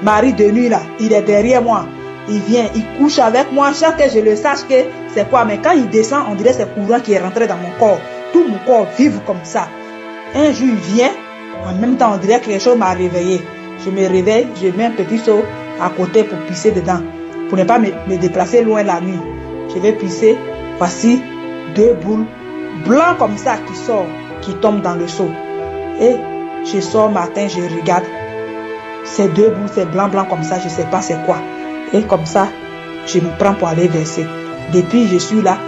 Mari de nuit là, il est derrière moi. Il vient, il couche avec moi, chaque que je le sache que c'est quoi. Mais quand il descend, on dirait que c'est courant qui est rentré dans mon corps. Tout mon corps vibre comme ça. Un jour, il vient, en même temps, on dirait que quelque chose m'a réveillé. Je me réveille, je mets un petit seau à côté pour pisser dedans, pour ne pas me déplacer loin la nuit. Je vais pisser, voici 2 boules blancs comme ça qui sortent, qui tombent dans le seau. Et je sors matin, je regarde. Ces 2 boules, c'est blanc comme ça, je ne sais pas c'est quoi. Et comme ça, je me prends pour aller verser. Depuis, je suis là.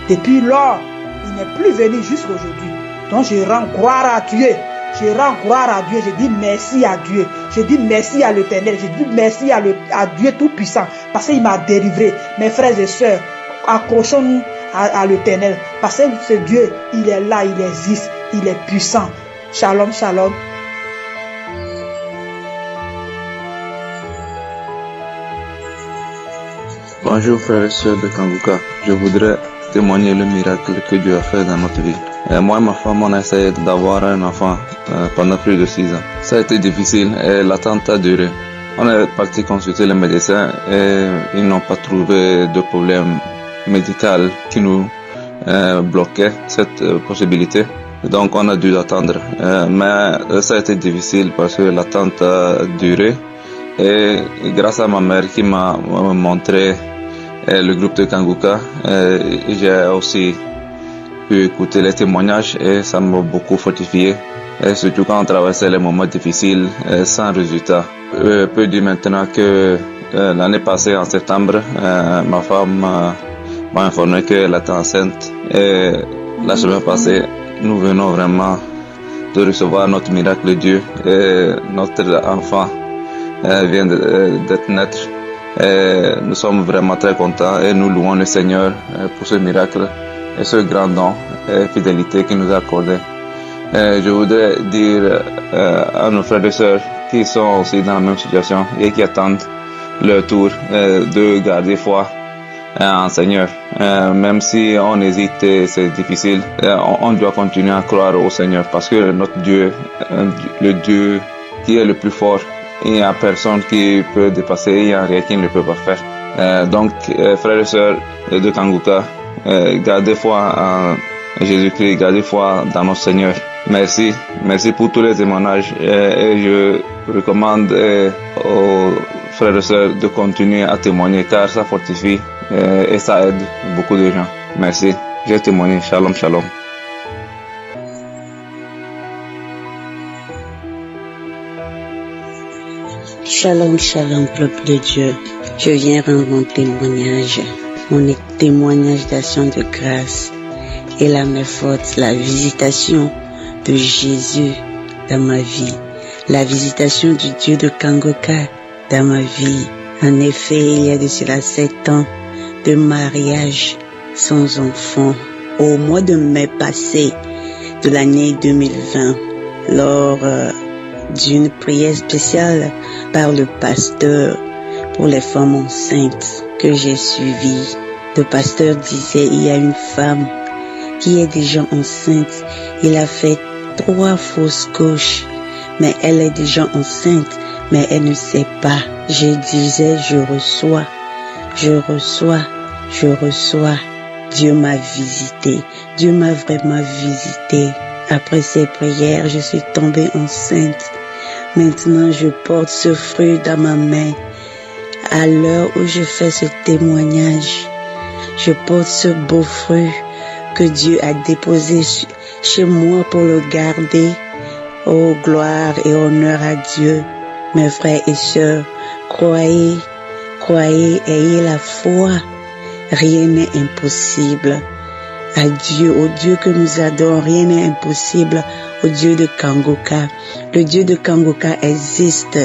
Depuis lors, il n'est plus venu jusqu'à aujourd'hui. Donc, je rends gloire à Dieu. Je rends gloire à Dieu. Je dis merci à Dieu. Je dis merci à l'Éternel. Je dis merci à Dieu Tout-Puissant. Parce qu'il m'a délivré. Mes frères et sœurs, accrochons-nous à l'Éternel. Parce que ce Dieu, il est là, il existe, il est puissant. Shalom, shalom. Bonjour frères et sœurs de Kanguka. Je voudrais témoigner le miracle que Dieu a fait dans notre vie. Moi et ma femme, on a essayé d'avoir un enfant pendant plus de 6 ans. Ça a été difficile et l'attente a duré. On est parti consulter les médecins et ils n'ont pas trouvé de problème médical qui nous bloquait cette possibilité. Donc on a dû attendre. Mais ça a été difficile parce que l'attente a duré. Et grâce à ma mère qui m'a montré le groupe de Kanguka, j'ai aussi pu écouter les témoignages et ça m'a beaucoup fortifié. Et surtout quand on traversait les moments difficiles sans résultat. Peu dire maintenant que l'année passée en septembre, ma femme m'a informé qu'elle était enceinte. Et la semaine passée, nous venons vraiment de recevoir notre miracle de Dieu et notre enfant vient d'être naître. Et nous sommes vraiment très contents et nous louons le Seigneur pour ce miracle et ce grand don et fidélité qu'il nous a accordé. Je voudrais dire à nos frères et sœurs qui sont aussi dans la même situation et qui attendent leur tour de garder foi en Seigneur. Même si on hésite et c'est difficile, on doit continuer à croire au Seigneur parce que notre Dieu, le Dieu qui est le plus fort, il n'y a personne qui peut dépasser, il n'y a rien qui ne peut pas faire. Donc, frères et sœurs de Kanguka, gardez foi en Jésus-Christ, gardez foi dans notre Seigneur. Merci pour tous les témoignages et je recommande aux frères et sœurs de continuer à témoigner car ça fortifie et ça aide beaucoup de gens. Merci, j'ai témoigné. Shalom, shalom. Shalom, shalom, peuple de Dieu. Je viens rendre mon témoignage d'action de grâce et la main forte, la visitation de Jésus dans ma vie, la visitation du Dieu de Kanguka dans ma vie. En effet, il y a de cela 7 ans de mariage sans enfant. Au mois de mai passé de l'année 2020, lors d'une prière spéciale par le pasteur pour les femmes enceintes que j'ai suivies. Le pasteur disait, il y a une femme qui est déjà enceinte. Il a fait 3 fausses couches, mais elle est déjà enceinte, mais elle ne sait pas. Je disais, je reçois. Dieu m'a visité. Dieu m'a vraiment visité. Après ces prières, je suis tombée enceinte. Maintenant, je porte ce fruit dans ma main. À l'heure où je fais ce témoignage, je porte ce beau fruit que Dieu a déposé chez moi pour le garder. Oh, gloire et honneur à Dieu. Mes frères et sœurs, croyez, ayez la foi. Rien n'est impossible. À Dieu, au Dieu que nous adorons, rien n'est impossible. Au Dieu de Kanguka. Le Dieu de Kanguka existe.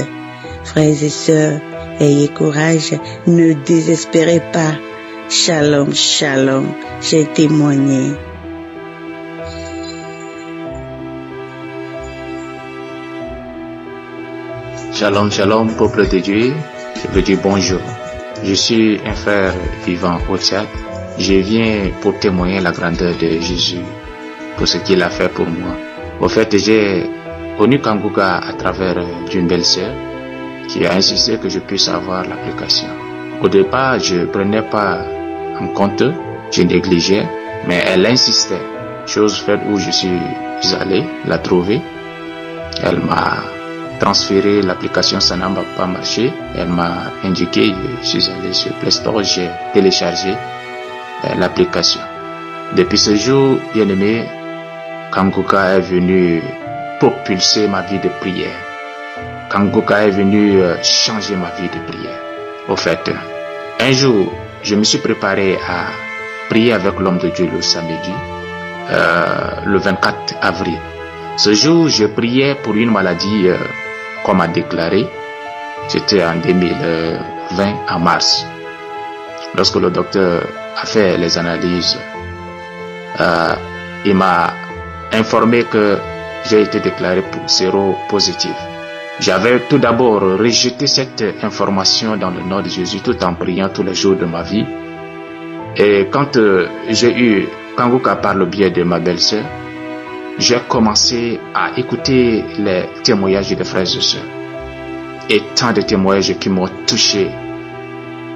Frères et sœurs, ayez courage, ne désespérez pas. Shalom, shalom, j'ai témoigné. Shalom, shalom, peuple de Dieu. Je veux dire bonjour. Je suis un frère vivant au Tchad. Je viens pour témoigner la grandeur de Jésus pour ce qu'il a fait pour moi. Au fait, j'ai connu Kanguka à travers d'une belle-sœur qui a insisté que je puisse avoir l'application. Au départ, je ne prenais pas en compte, je négligeais, mais elle insistait. Chose faite où je suis allé la trouver. Elle m'a transféré l'application, ça n'a pas marché. Elle m'a indiqué, je suis allé sur Play Store, j'ai téléchargé l'application. Depuis ce jour, bien aimé, Kanguka est venu propulser ma vie de prière. Kanguka est venu changer ma vie de prière. Au fait, un jour, je me suis préparé à prier avec l'homme de Dieu le samedi, le 24 avril. Ce jour, je priais pour une maladie qu'on m'a déclarée. C'était en 2020, en mars. Lorsque le docteur a fait les analyses, il m'a informé que j'ai été déclaré séropositif. J'avais tout d'abord rejeté cette information dans le nom de Jésus tout en priant tous les jours de ma vie. Et quand j'ai eu Kanguka par le biais de ma belle-sœur, j'ai commencé à écouter les témoignages des frères et sœurs. Et tant de témoignages qui m'ont touché.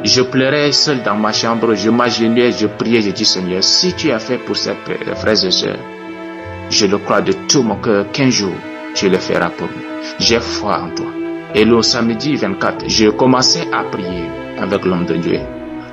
Je pleurais seul dans ma chambre, je m'imaginais, je priais, je dis Seigneur, si tu as fait pour ces frères et sœurs, je le crois de tout mon cœur qu'un jour, tu le feras pour moi. J'ai foi en toi. Et le samedi 24, j'ai commencé à prier avec l'homme de Dieu.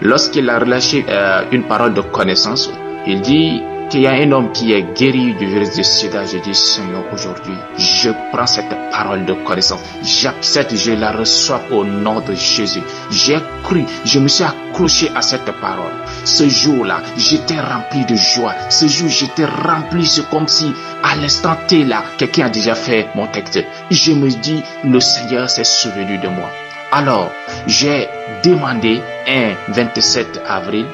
Lorsqu'il a relâché une parole de connaissance, il dit qu'il y a un homme qui est guéri du virus du sida. Je dis Seigneur, aujourd'hui, je prends cette parole de connaissance. J'accepte, je la reçois au nom de Jésus. J'ai cru, je me suis accroché à cette parole. Ce jour-là, j'étais rempli de joie. Ce jour, j'étais rempli, c'est comme si à l'instant T là, quelqu'un a déjà fait mon texte. Je me dis, le Seigneur s'est souvenu de moi. Alors, j'ai demandé un 27 avril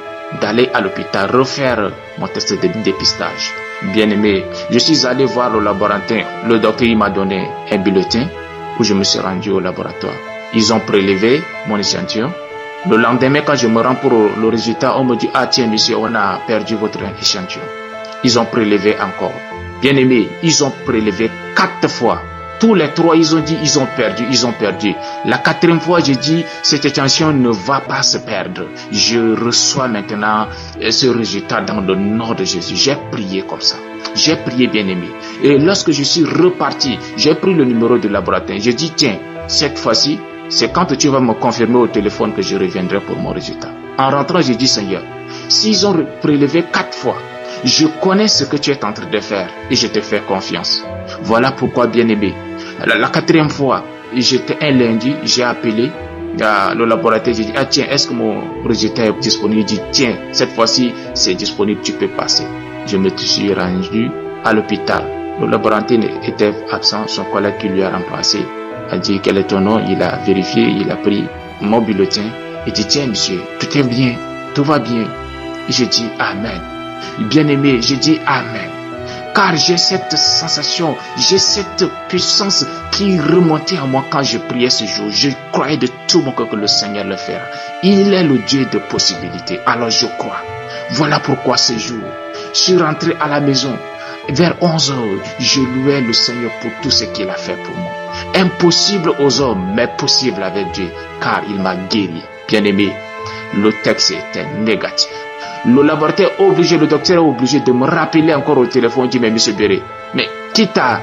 d'aller à l'hôpital refaire mon test de dépistage. Bien aimé, je suis allé voir le laboratoire. Le docteur m'a donné un bulletin où je me suis rendu au laboratoire. Ils ont prélevé mon échantillon. Le lendemain, quand je me rends pour le résultat, on me dit, ah tiens monsieur, on a perdu votre échantillon. Ils ont prélevé encore. Bien aimé, ils ont prélevé 4 fois. Tous les 3, ils ont dit, ils ont perdu. La 4e fois, j'ai dit, cet échantillon ne va pas se perdre. Je reçois maintenant ce résultat dans le nom de Jésus. J'ai prié comme ça. J'ai prié, bien aimé. Et lorsque je suis reparti, j'ai pris le numéro du laboratoire. J'ai dit, tiens, cette fois-ci, c'est quand tu vas me confirmer au téléphone que je reviendrai pour mon résultat. En rentrant, j'ai dit, Seigneur, s'ils ont prélevé 4 fois, je connais ce que tu es en train de faire et je te fais confiance. Voilà pourquoi, bien aimé, la 4e fois, j'étais un lundi, j'ai appelé le laboratoire, j'ai dit, ah tiens, est-ce que mon résultat est disponible? Il dit, tiens, cette fois-ci, c'est disponible, tu peux passer. Je me suis rendu à l'hôpital. Le laboratoire était absent, son collègue qui lui a remplacé a dit, quel est ton nom? Il a vérifié, il a pris mon bulletin. Il dit, tiens monsieur, tout est bien, tout va bien. J'ai dit, amen. Bien aimé, j'ai dit, amen. Car j'ai cette sensation, j'ai cette puissance qui remontait à moi quand je priais ce jour. Je croyais de tout mon cœur que le Seigneur le fera. Il est le Dieu de possibilités. Alors je crois. Voilà pourquoi ce jour, je suis rentré à la maison. Vers 11 heures, je louais le Seigneur pour tout ce qu'il a fait pour moi. Impossible aux hommes, mais possible avec Dieu, car il m'a guéri. Bien aimé, le texte était négatif. Le laboratoire le docteur est obligé de me rappeler encore au téléphone. Il dit, mais monsieur Béré, mais qui t'a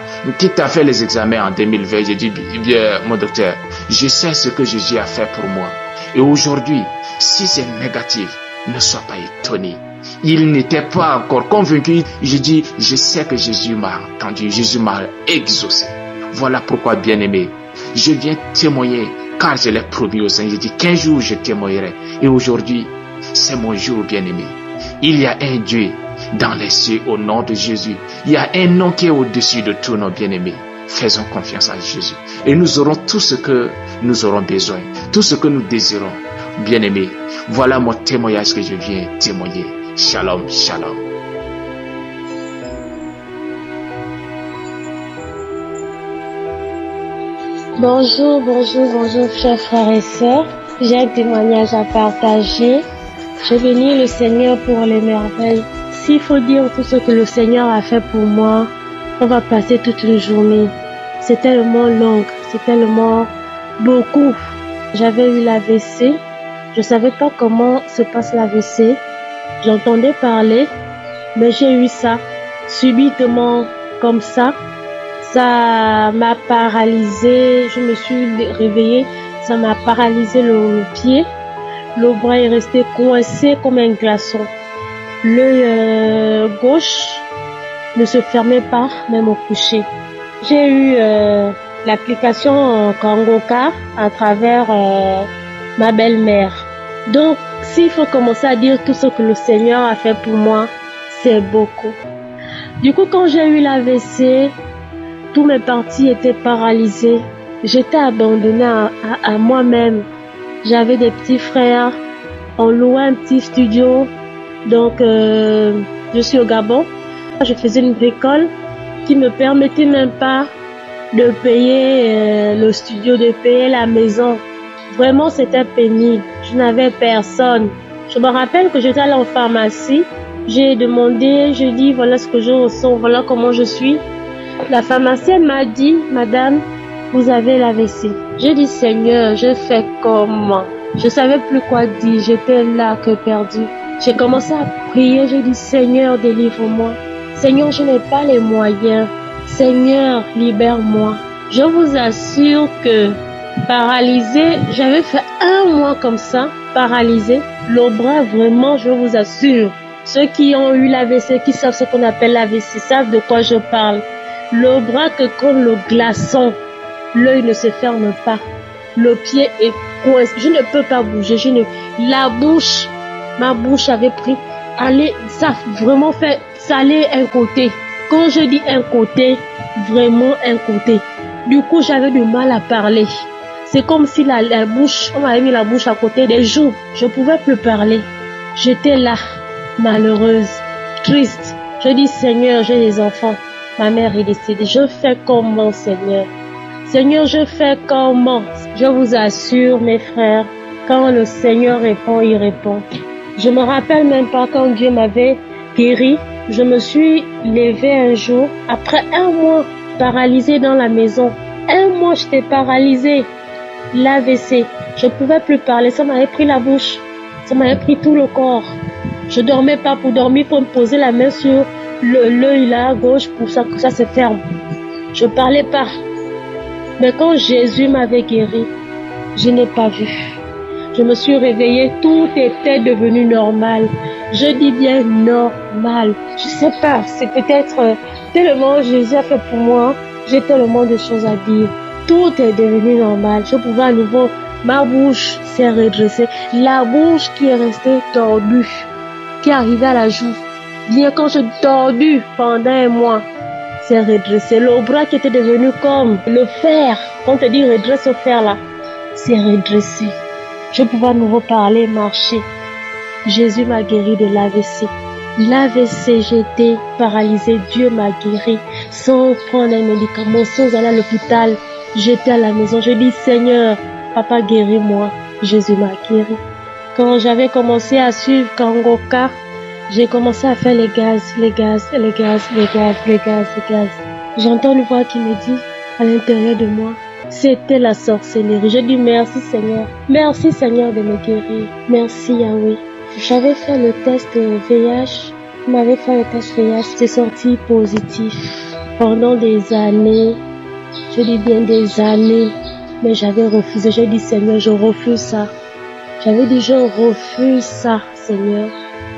fait les examens en 2020? J'ai dit, bien, mon docteur, je sais ce que Jésus a fait pour moi. Et aujourd'hui, si c'est négatif, ne sois pas étonné. Il n'était pas encore convaincu. Je dis, je sais que Jésus m'a entendu, Jésus m'a exaucé. Voilà pourquoi, bien aimé, je viens témoigner, car je l'ai promis au Seigneur. Je dis qu'un jour je témoignerai. Et aujourd'hui, c'est mon jour, bien-aimé. Il y a un Dieu dans les cieux au nom de Jésus. Il y a un nom qui est au-dessus de tous nos bien-aimés. Faisons confiance à Jésus. Et nous aurons tout ce que nous aurons besoin. Tout ce que nous désirons. Bien-aimé, voilà mon témoignage que je viens témoigner. Shalom, shalom. Bonjour, chers frères et sœurs. J'ai un témoignage à partager. Je bénis le Seigneur pour les merveilles s'il faut dire tout ce que le Seigneur a fait pour moi, on va passer toute une journée. C'est tellement long, c'est tellement beaucoup. J'avais eu l'AVC. Je savais pas comment se passe l'AVC. J'entendais parler, mais j'ai eu ça subitement comme ça. Ça m'a paralysé. Je me suis réveillée. Ça m'a paralysé le pied. Le bras est resté coincé comme un glaçon. L'œil gauche ne se fermait pas, même au coucher. J'ai eu l'application Kangoka à travers ma belle-mère. Donc, s'il faut commencer à dire tout ce que le Seigneur a fait pour moi, c'est beaucoup. Du coup, quand j'ai eu l'AVC, tous mes parties étaient paralysées. J'étais abandonnée à moi-même. J'avais des petits frères. On louait un petit studio. Donc, je suis au Gabon. Je faisais une bricole qui me permettait même pas de payer le studio, de payer la maison. Vraiment, c'était pénible. Je n'avais personne. Je me rappelle que j'étais allée en pharmacie. J'ai demandé, je dis, voilà ce que je ressens, voilà comment je suis. La pharmacienne m'a dit, madame, vous avez l'AVC. J'ai dit, Seigneur, je fais comment? Je savais plus quoi dire. J'étais là que perdue. J'ai commencé à prier. J'ai dit, Seigneur, délivre-moi. Seigneur, je n'ai pas les moyens. Seigneur, libère-moi. Je vous assure que paralysé, j'avais fait 1 mois comme ça, paralysé. Le bras, vraiment, je vous assure. Ceux qui ont eu l'AVC, qui savent ce qu'on appelle l'AVC, savent de quoi je parle. Le bras que comme le glaçon, l'œil ne se ferme pas. Le pied est coincé. Je ne peux pas bouger. La bouche, ma bouche avait pris. Allez, ça vraiment fait, ça allait un côté. Quand je dis un côté, vraiment un côté. Du coup, j'avais du mal à parler. C'est comme si la bouche, on m'avait mis la bouche à côté des joues. Je pouvais plus parler. J'étais là, malheureuse, triste. Je dis, Seigneur, j'ai des enfants. Ma mère est décédée. Je fais comment, Seigneur? Seigneur, je fais comment? Je vous assure, mes frères, quand le Seigneur répond, il répond. Je me rappelle même pas quand Dieu m'avait guéri. Je me suis levée un jour, après 1 mois, paralysée dans la maison. 1 mois, j'étais paralysée. L'AVC. Je pouvais plus parler. Ça m'avait pris la bouche. Ça m'avait pris tout le corps. Je dormais pas. Pour dormir, pour me poser la main sur l'œil là, à gauche, pour ça que ça se ferme. Je parlais pas. Mais quand Jésus m'avait guéri, je n'ai pas vu. Je me suis réveillée, tout était devenu normal. Je dis bien normal. Je sais pas, c'est peut-être tellement Jésus a fait pour moi, j'ai tellement de choses à dire. Tout est devenu normal. Je pouvais à nouveau, ma bouche s'est redressée. La bouche qui est restée tordue, qui est arrivée à la joue, bien quand je tordue pendant 1 mois, s'est redressé. Le bras qui était devenu comme le fer, quand on te dit redresse ce fer là, s'est redressé. Je pouvais à nouveau parler, marcher. Jésus m'a guéri de l'AVC. L'AVC, j'étais paralysée. Dieu m'a guéri sans prendre un médicament, sans aller à l'hôpital. J'étais à la maison. Je dis, Seigneur, Papa, guéris-moi. Jésus m'a guéri. Quand j'avais commencé à suivre Kangoka, j'ai commencé à faire les gaz. J'entends une voix qui me dit à l'intérieur de moi, c'était la sorcellerie. Je dis merci Seigneur. Merci Seigneur de me guérir. Merci Yahweh. J'avais fait le test VIH. Je m'avais fait le test VIH. C'est sorti positif. Pendant des années, je dis bien des années, mais j'avais refusé. J'ai dit Seigneur, je refuse ça. J'avais dit je refuse ça Seigneur.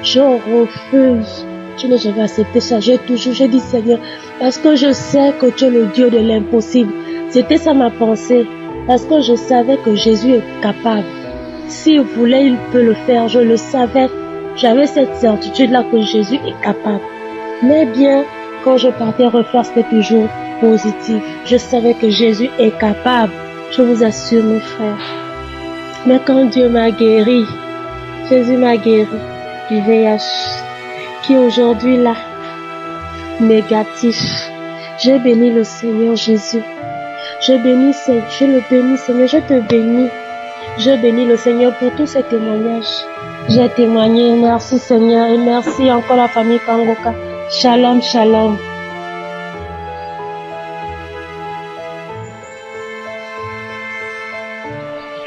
Je refuse. Je n'ai jamais accepté ça. J'ai dit Seigneur, parce que je sais que tu es le Dieu de l'impossible. C'était ça ma pensée. Parce que je savais que Jésus est capable. S'il voulait, il peut le faire. Je le savais. J'avais cette certitude-là que Jésus est capable. Mais bien, quand je partais refaire, c'était toujours positif. Je savais que Jésus est capable. Je vous assure, mes frères. Mais quand Dieu m'a guéri, Jésus m'a guéri du VIH, qui est aujourd'hui là, négatif. J'ai béni le Seigneur Jésus. Je le bénis Seigneur, je te bénis. Je bénis le Seigneur pour tous ces témoignages. j'ai témoigné. Merci Seigneur et merci encore la famille Kangoka. Shalom, shalom.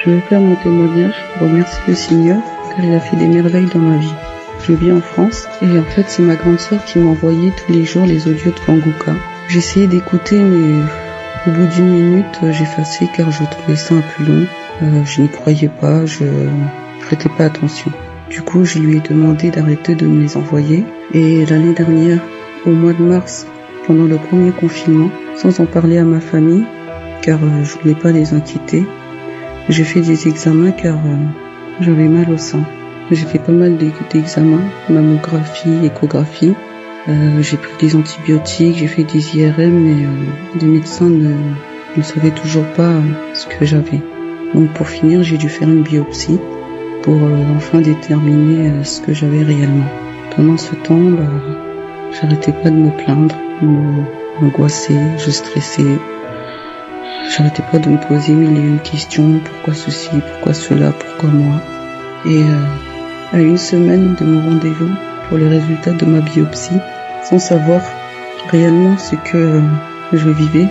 Je vais faire mon témoignage pour remercier le Seigneur car il a fait des merveilles dans ma vie. Je vis en France et en fait c'est ma grande sœur qui m'envoyait tous les jours les audios de Kangoka. J'essayais d'écouter mais au bout d'une minute j'effaçais car je trouvais ça un peu long. Je n'y croyais pas, je prêtais pas attention. Du coup je lui ai demandé d'arrêter de me les envoyer et l'année dernière, au mois de mars, pendant le premier confinement, sans en parler à ma famille car je voulais pas les inquiéter, j'ai fait des examens car j'avais mal au sein. J'ai fait pas mal d'examens, mammographie, échographie. J'ai pris des antibiotiques, j'ai fait des IRM, mais les médecins ne savaient toujours pas ce que j'avais. Donc pour finir, j'ai dû faire une biopsie pour enfin déterminer ce que j'avais réellement. Pendant ce temps, j'arrêtais pas de me plaindre, m'angoisser, je stressais. J'arrêtais pas de me poser mille et une questions, pourquoi ceci, pourquoi cela, pourquoi moi. Et à une semaine de mon rendez-vous pour les résultats de ma biopsie, sans savoir réellement ce que je vivais,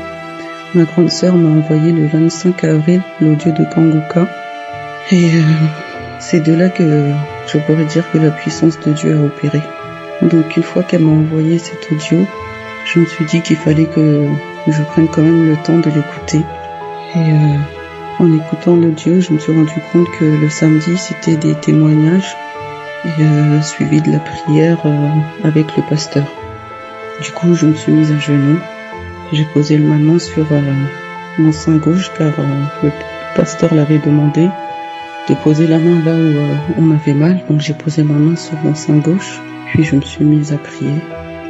ma grande sœur m'a envoyé le 25 avril l'audio de Kangoka. Et c'est de là que je pourrais dire que la puissance de Dieu a opéré. Donc une fois qu'elle m'a envoyé cet audio, je me suis dit qu'il fallait que je prenne quand même le temps de l'écouter. Et en écoutant l'audio, je me suis rendu compte que le samedi, c'était des témoignages et suivi de la prière avec le pasteur. Du coup, je me suis mise à genoux. J'ai posé ma main sur mon sein gauche car le pasteur l'avait demandé de poser la main là où on avait mal. Donc j'ai posé ma main sur mon sein gauche, puis je me suis mise à prier.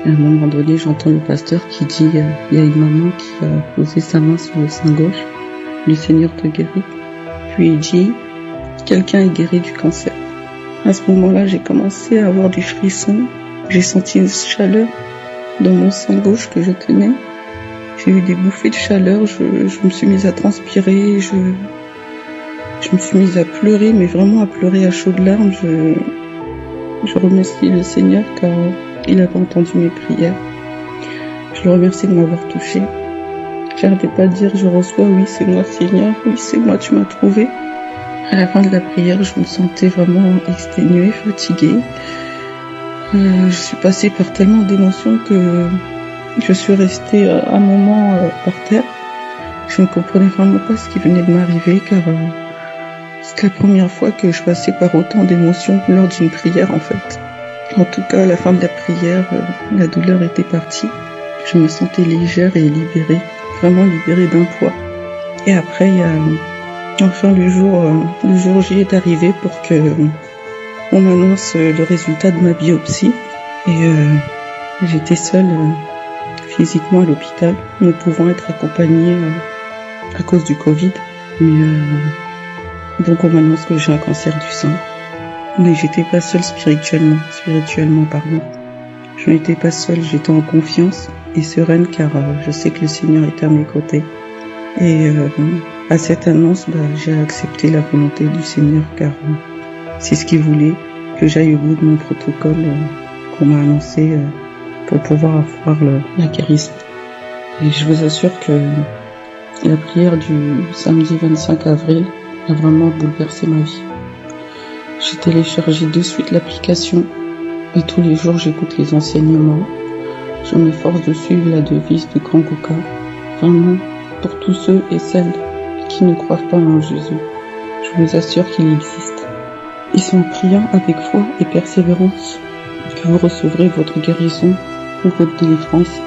Et à un moment donné, j'entends le pasteur qui dit il y a une maman qui a posé sa main sur le sein gauche. Le Seigneur te guérit. Puis il dit quelqu'un est guéri du cancer. À ce moment-là, j'ai commencé à avoir des frissons. J'ai senti une chaleur dans mon sein gauche que je tenais. J'ai eu des bouffées de chaleur. Je me suis mise à transpirer. Je me suis mise à pleurer, mais vraiment à pleurer à chaudes larmes. Je remercie le Seigneur car il avait entendu mes prières. Je le remercie de m'avoir touchée. J'arrêtais pas de dire je reçois, oui c'est moi Seigneur, oui c'est moi tu m'as trouvé. À la fin de la prière, je me sentais vraiment exténuée, fatiguée. Je suis passée par tellement d'émotions que je suis restée un moment par terre. Je ne comprenais vraiment pas ce qui venait de m'arriver car c'était la première fois que je passais par autant d'émotions lors d'une prière en fait. En tout cas, à la fin de la prière, la douleur était partie. Je me sentais légère et libérée, vraiment libérée d'un poids. Et après, il y a enfin le jour J est arrivé pour que on m'annonce le résultat de ma biopsie. Et j'étais seule physiquement à l'hôpital, ne pouvant être accompagnée à cause du Covid. Mais donc on m'annonce que j'ai un cancer du sein. Mais j'étais pas seule spirituellement, pardon. Je n'étais pas seule, j'étais en confiance et sereine car je sais que le Seigneur est à mes côtés. Et à cette annonce, j'ai accepté la volonté du Seigneur car c'est ce qu'il voulait, que j'aille au bout de mon protocole qu'on m'a annoncé pour pouvoir avoir la guérison. Et je vous assure que la prière du samedi 25 avril a vraiment bouleversé ma vie. J'ai téléchargé de suite l'application et tous les jours j'écoute les enseignements. Je m'efforce de suivre la devise de Kangoka, vraiment pour tous ceux et celles qui ne croient pas en Jésus. Je vous assure qu'il existe. Et c'est en priant avec foi et persévérance que vous recevrez votre guérison ou votre délivrance,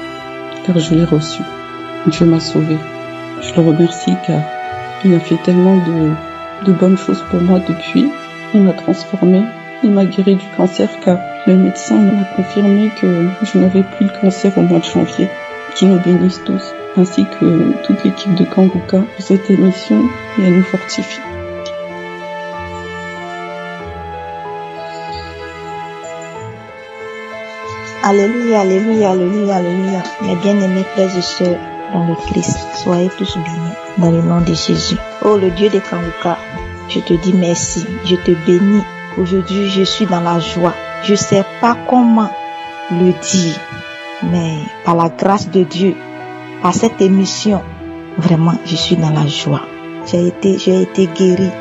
car je l'ai reçu. Dieu m'a sauvé. Je le remercie car il a fait tellement de bonnes choses pour moi depuis. Il m'a transformé, il m'a guéri du cancer car le médecin m'a confirmé que je n'avais plus le cancer au mois de janvier. Qu'il nous bénisse tous, ainsi que toute l'équipe de Kangoka pour cette émission et elle nous fortifie. Alléluia, alléluia, alléluia, alléluia. Mes bien-aimés frères et sœurs dans le Christ, soyez tous bénis dans le nom de Jésus. Oh, le Dieu de Kangoka, je te dis merci, je te bénis Aujourd'hui, je suis dans la joie. Je ne sais pas comment le dire, mais par la grâce de Dieu, par cette émission, vraiment, je suis dans la joie. J'ai été guérie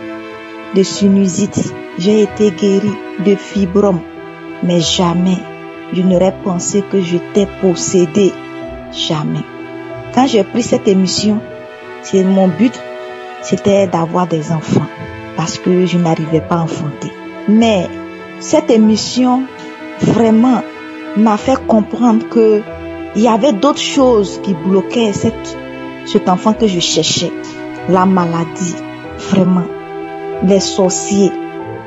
de sinusite, j'ai été guérie de fibrome, mais jamais je n'aurais pensé que j'étais possédée. Jamais. Quand j'ai pris cette émission, mon but, c'était d'avoir des enfants, parce que je n'arrivais pas à enfanter. Mais cette émission, vraiment, m'a fait comprendre que il y avait d'autres choses qui bloquaient cet enfant que je cherchais. La maladie, vraiment, les sorciers.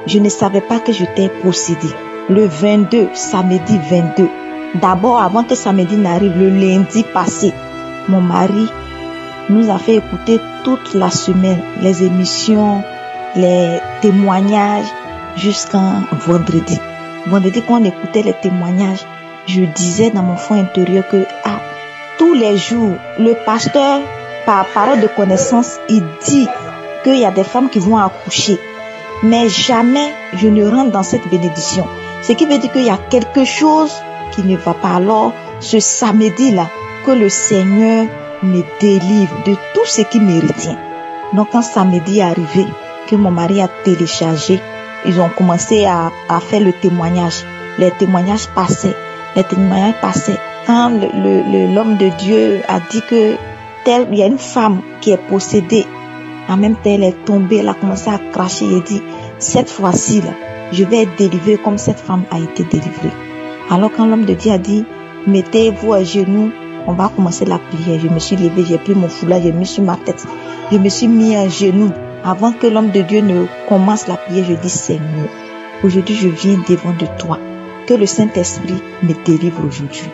Je ne savais pas que j'étais possédée. Le 22, samedi 22. D'abord, avant que samedi n'arrive, le lundi passé, mon mari nous a fait écouter toute la semaine les émissions, les témoignages jusqu'en vendredi. Vendredi, quand on écoutait les témoignages, je disais dans mon fond intérieur que tous les jours, le pasteur, par parole de connaissance, il dit qu'il y a des femmes qui vont accoucher. Mais jamais je ne rentre dans cette bénédiction. Ce qui veut dire qu'il y a quelque chose qui ne va pas. Alors, ce samedi-là, que le Seigneur me délivre de tout ce qui me retient. Donc, quand samedi est arrivé, que mon mari a téléchargé, ils ont commencé à faire le témoignage. Les témoignages passaient. Quand l'homme de Dieu a dit que il y a une femme qui est possédée, en même temps elle est tombée, elle a commencé à cracher et dit, cette fois-ci là, je vais être délivrée comme cette femme a été délivrée. Alors quand l'homme de Dieu a dit, mettez-vous à genoux, on va commencer la prière. Je me suis levée, j'ai pris mon foulard, j'ai mis sur ma tête, je me suis mis à genoux. Avant que l'homme de Dieu ne commence la prière, je dis, Seigneur, aujourd'hui je viens devant de toi. Que le Saint-Esprit me délivre aujourd'hui.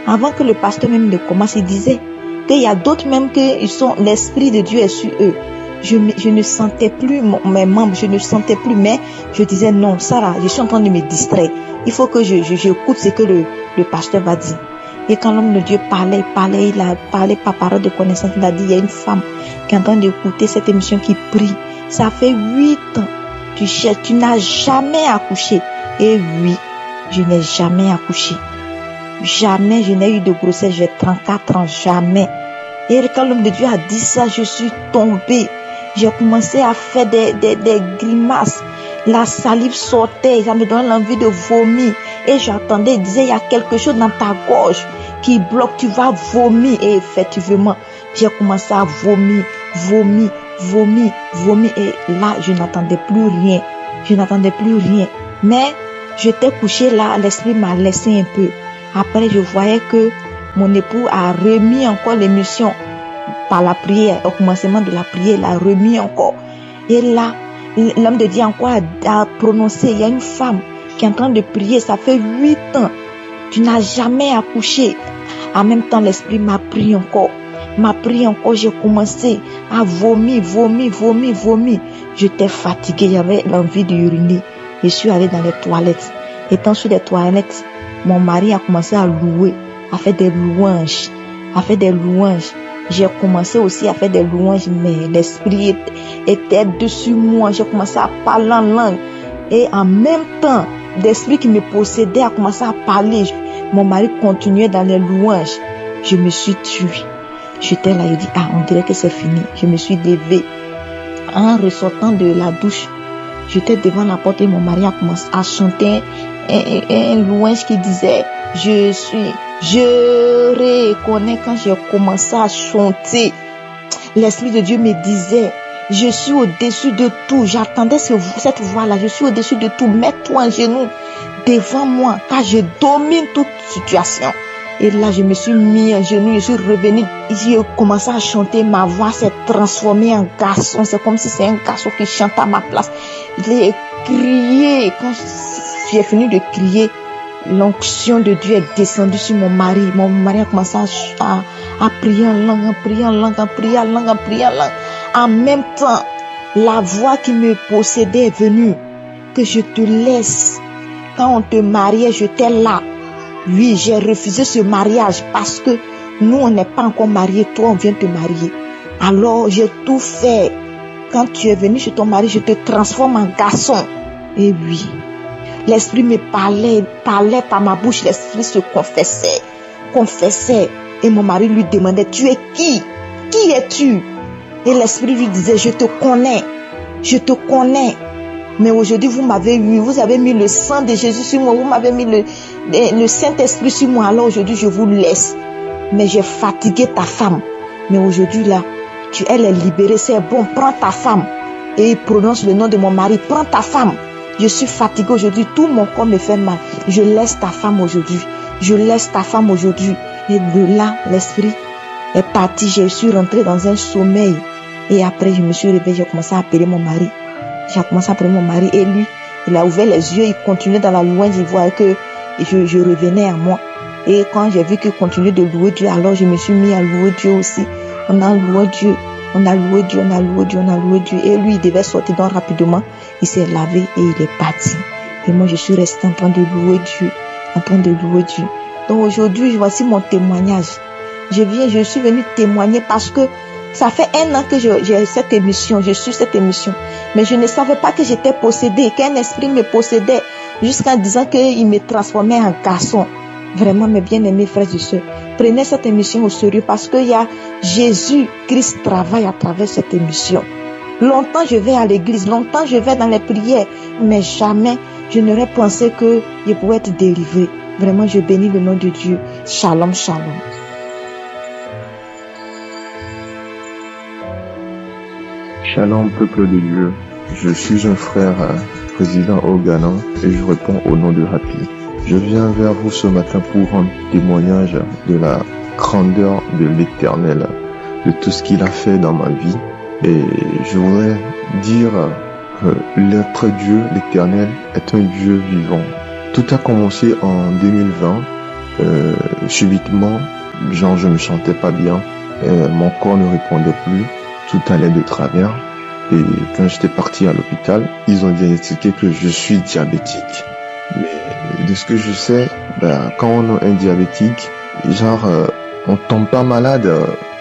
Avant que le pasteur même ne commence, il disait qu'il y a d'autres même que l'Esprit de Dieu est sur eux. Je ne sentais plus mes membres, je ne sentais plus, mais je disais non, Sarah, je suis en train de me distraire. Il faut que j'écoute ce que le pasteur va dire. Et quand l'homme de Dieu parlait, il a parlé par parole de connaissance. Il a dit, il y a une femme qui est en train d'écouter cette émission qui prie. Ça fait 8 ans. Tu cherches, tu n'as jamais accouché. Et oui, je n'ai jamais accouché. Jamais je n'ai eu de grossesse. J'ai 34 ans, jamais. Et quand l'homme de Dieu a dit ça, je suis tombée. J'ai commencé à faire des grimaces. La salive sortait, ça me donnait l'envie de vomir. Et j'attendais, il disait, il y a quelque chose dans ta gorge qui bloque, tu vas vomir. Et effectivement, j'ai commencé à vomir. Et là, je n'attendais plus rien. Mais j'étais couchée là, l'esprit m'a laissé un peu. Après, je voyais que mon époux a remis encore l'émission par la prière. Au commencement de la prière, il a remis encore. Et là, l'homme de Dieu encore a prononcé, il y a une femme qui est en train de prier, ça fait 8 ans. Tu n'as jamais accouché. En même temps, l'esprit m'a pris encore. J'ai commencé à vomir. J'étais fatiguée, j'avais l'envie d'uriner. Je suis allée dans les toilettes. Étant sur les toilettes, mon mari a commencé à louer, à faire des louanges. J'ai commencé aussi à faire des louanges, mais l'esprit était dessus moi. J'ai commencé à parler en langue. Et en même temps, l'esprit qui me possédait a commencé à parler. Mon mari continuait dans les louanges. Je me suis tuée. J'étais là, je dis, on dirait que c'est fini. Je me suis levée. En ressortant de la douche, j'étais devant la porte et mon mari a commencé à chanter un louange qui disait, je reconnais quand j'ai commencé à chanter. L'Esprit de Dieu me disait, je suis au-dessus de tout. J'attendais cette voix-là. Je suis au-dessus de tout. Mets-toi en genoux devant moi, car je domine toute situation. Et là, je me suis mis en genoux, je suis revenue. J'ai commencé à chanter. Ma voix s'est transformée en garçon. C'est comme si c'est un garçon qui chante à ma place. J'ai crié. Quand j'ai fini de crier, l'onction de Dieu est descendue sur mon mari. Mon mari a commencé à prier en langue. En même temps, la voix qui me possédait est venue. Que je te laisse. Quand on te mariait, j'étais là. Oui, j'ai refusé ce mariage parce que nous, on n'est pas encore mariés. Toi, on vient te marier. Alors, j'ai tout fait. Quand tu es venu chez ton mari, je te transforme en garçon. Et oui, l'esprit me parlait par ma bouche, l'esprit se confessait. Et mon mari lui demandait, tu es qui? Qui es-tu? Et l'esprit lui disait, je te connais. Mais aujourd'hui, vous avez mis le sang de Jésus sur moi, vous m'avez mis le Saint-Esprit sur moi. Alors aujourd'hui, je vous laisse. Mais j'ai fatigué ta femme. Mais aujourd'hui, là, elle est libérée, c'est bon, prends ta femme. Et il prononce le nom de mon mari, prends ta femme. Je suis fatiguée aujourd'hui, tout mon corps me fait mal. Je laisse ta femme aujourd'hui. Et de là, l'esprit est parti. Je suis rentrée dans un sommeil. Et après, je me suis réveillée, j'ai commencé à appeler mon mari. Et lui, il a ouvert les yeux, il continuait dans la louange, il voyait que je revenais à moi. Et quand j'ai vu qu'il continuait de louer Dieu, alors je me suis mis à louer Dieu aussi. On a loué Dieu. Et lui, il devait sortir donc rapidement. Il s'est lavé et il est parti. Et moi, je suis restée en train de louer Dieu. Donc aujourd'hui, voici mon témoignage. Je suis venue témoigner parce que ça fait 1 an que j'ai cette émission, je suis cette émission. Mais je ne savais pas que j'étais possédée, qu'un esprit me possédait jusqu'en disant qu'il me transformait en garçon. Vraiment, mes bien-aimés frères et sœurs, prenez cette émission au sérieux parce qu'il y a Jésus-Christ travaille à travers cette émission. Longtemps, je vais à l'église, longtemps, je vais dans les prières, mais jamais je n'aurais pensé que je pouvais être délivré. Vraiment, je bénis le nom de Dieu. Shalom, shalom. Shalom, peuple de Dieu. Je suis un frère résident au Ghana et je réponds au nom de Happy. Je viens vers vous ce matin pour rendre témoignage de la grandeur de l'Éternel, de tout ce qu'il a fait dans ma vie. Et je voudrais dire que l'être Dieu, l'Éternel, est un Dieu vivant. Tout a commencé en 2020. Subitement, je me sentais pas bien. Mon corps ne répondait plus. Tout allait de travers. Et quand j'étais parti à l'hôpital, ils ont diagnostiqué que je suis diabétique. Mais de ce que je sais, quand on est un diabétique, on tombe pas malade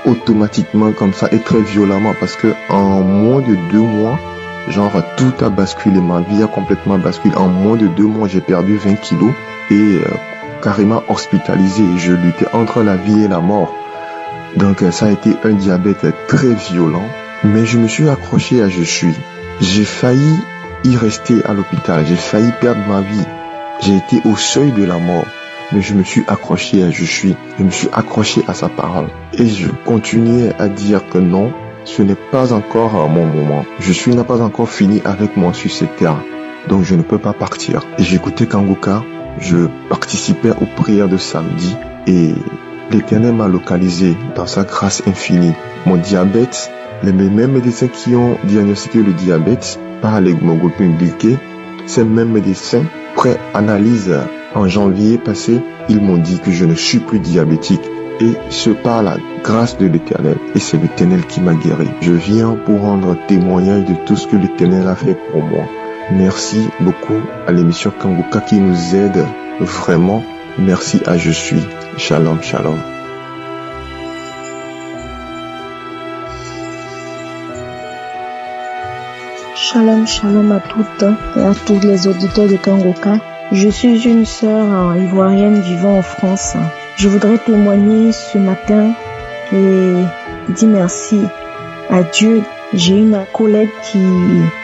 automatiquement comme ça et très violemment parce que en moins de 2 mois, tout a basculé, ma vie a complètement basculé. En moins de 2 mois, j'ai perdu 20 kilos et carrément hospitalisé. Je luttais entre la vie et la mort. Donc ça a été un diabète très violent. Mais je me suis accroché à je suis. J'ai failli y rester à l'hôpital. J'ai failli perdre ma vie. J'ai été au seuil de la mort. Mais je me suis accroché à je suis. Je me suis accroché à sa parole. Et je continuais à dire que non, ce n'est pas encore mon moment. Je suis n'a pas encore fini avec moi sur cette terre. Donc je ne peux pas partir. Et j'écoutais Kanguka. Je participais aux prières de samedi. Et l'Éternel m'a localisé dans sa grâce infinie. Mon diabète, les mêmes médecins qui ont diagnostiqué le diabète par l'hémoglobine glycée, ces mêmes médecins, après analyse en janvier passé, ils m'ont dit que je ne suis plus diabétique. Et ce par la grâce de l'Éternel. Et c'est l'Éternel qui m'a guéri. Je viens pour rendre témoignage de tout ce que l'Éternel a fait pour moi. Merci beaucoup à l'émission Kanguka qui nous aide vraiment. Merci à Je suis. Shalom, shalom. Shalom, shalom à toutes et à tous les auditeurs de Kanguka. Je suis une sœur ivoirienne vivant en France. Je voudrais témoigner ce matin et dire merci à Dieu. J'ai une collègue qui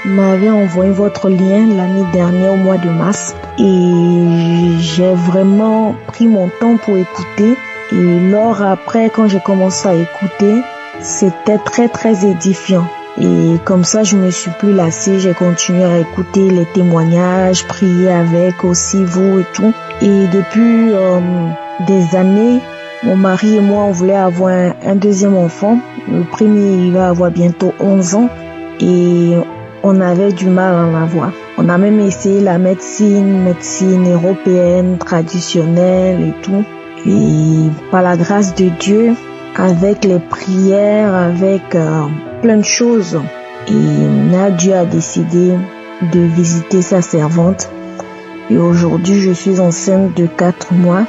m'avait envoyé votre lien l'année dernière au mois de mars et j'ai vraiment pris mon temps pour écouter. Et lors après, quand j'ai commencé à écouter, c'était très très édifiant. Et comme ça, je me suis plus lassée, j'ai continué à écouter les témoignages, prier avec aussi vous et tout. Et depuis des années, mon mari et moi, on voulait avoir un deuxième enfant. Le premier, il va avoir bientôt 11 ans et on avait du mal à en avoir. On a même essayé la médecine européenne, traditionnelle et tout. Et par la grâce de Dieu, avec les prières, avec plein de choses, et là, Dieu a décidé de visiter sa servante. Et aujourd'hui, je suis enceinte de 4 mois.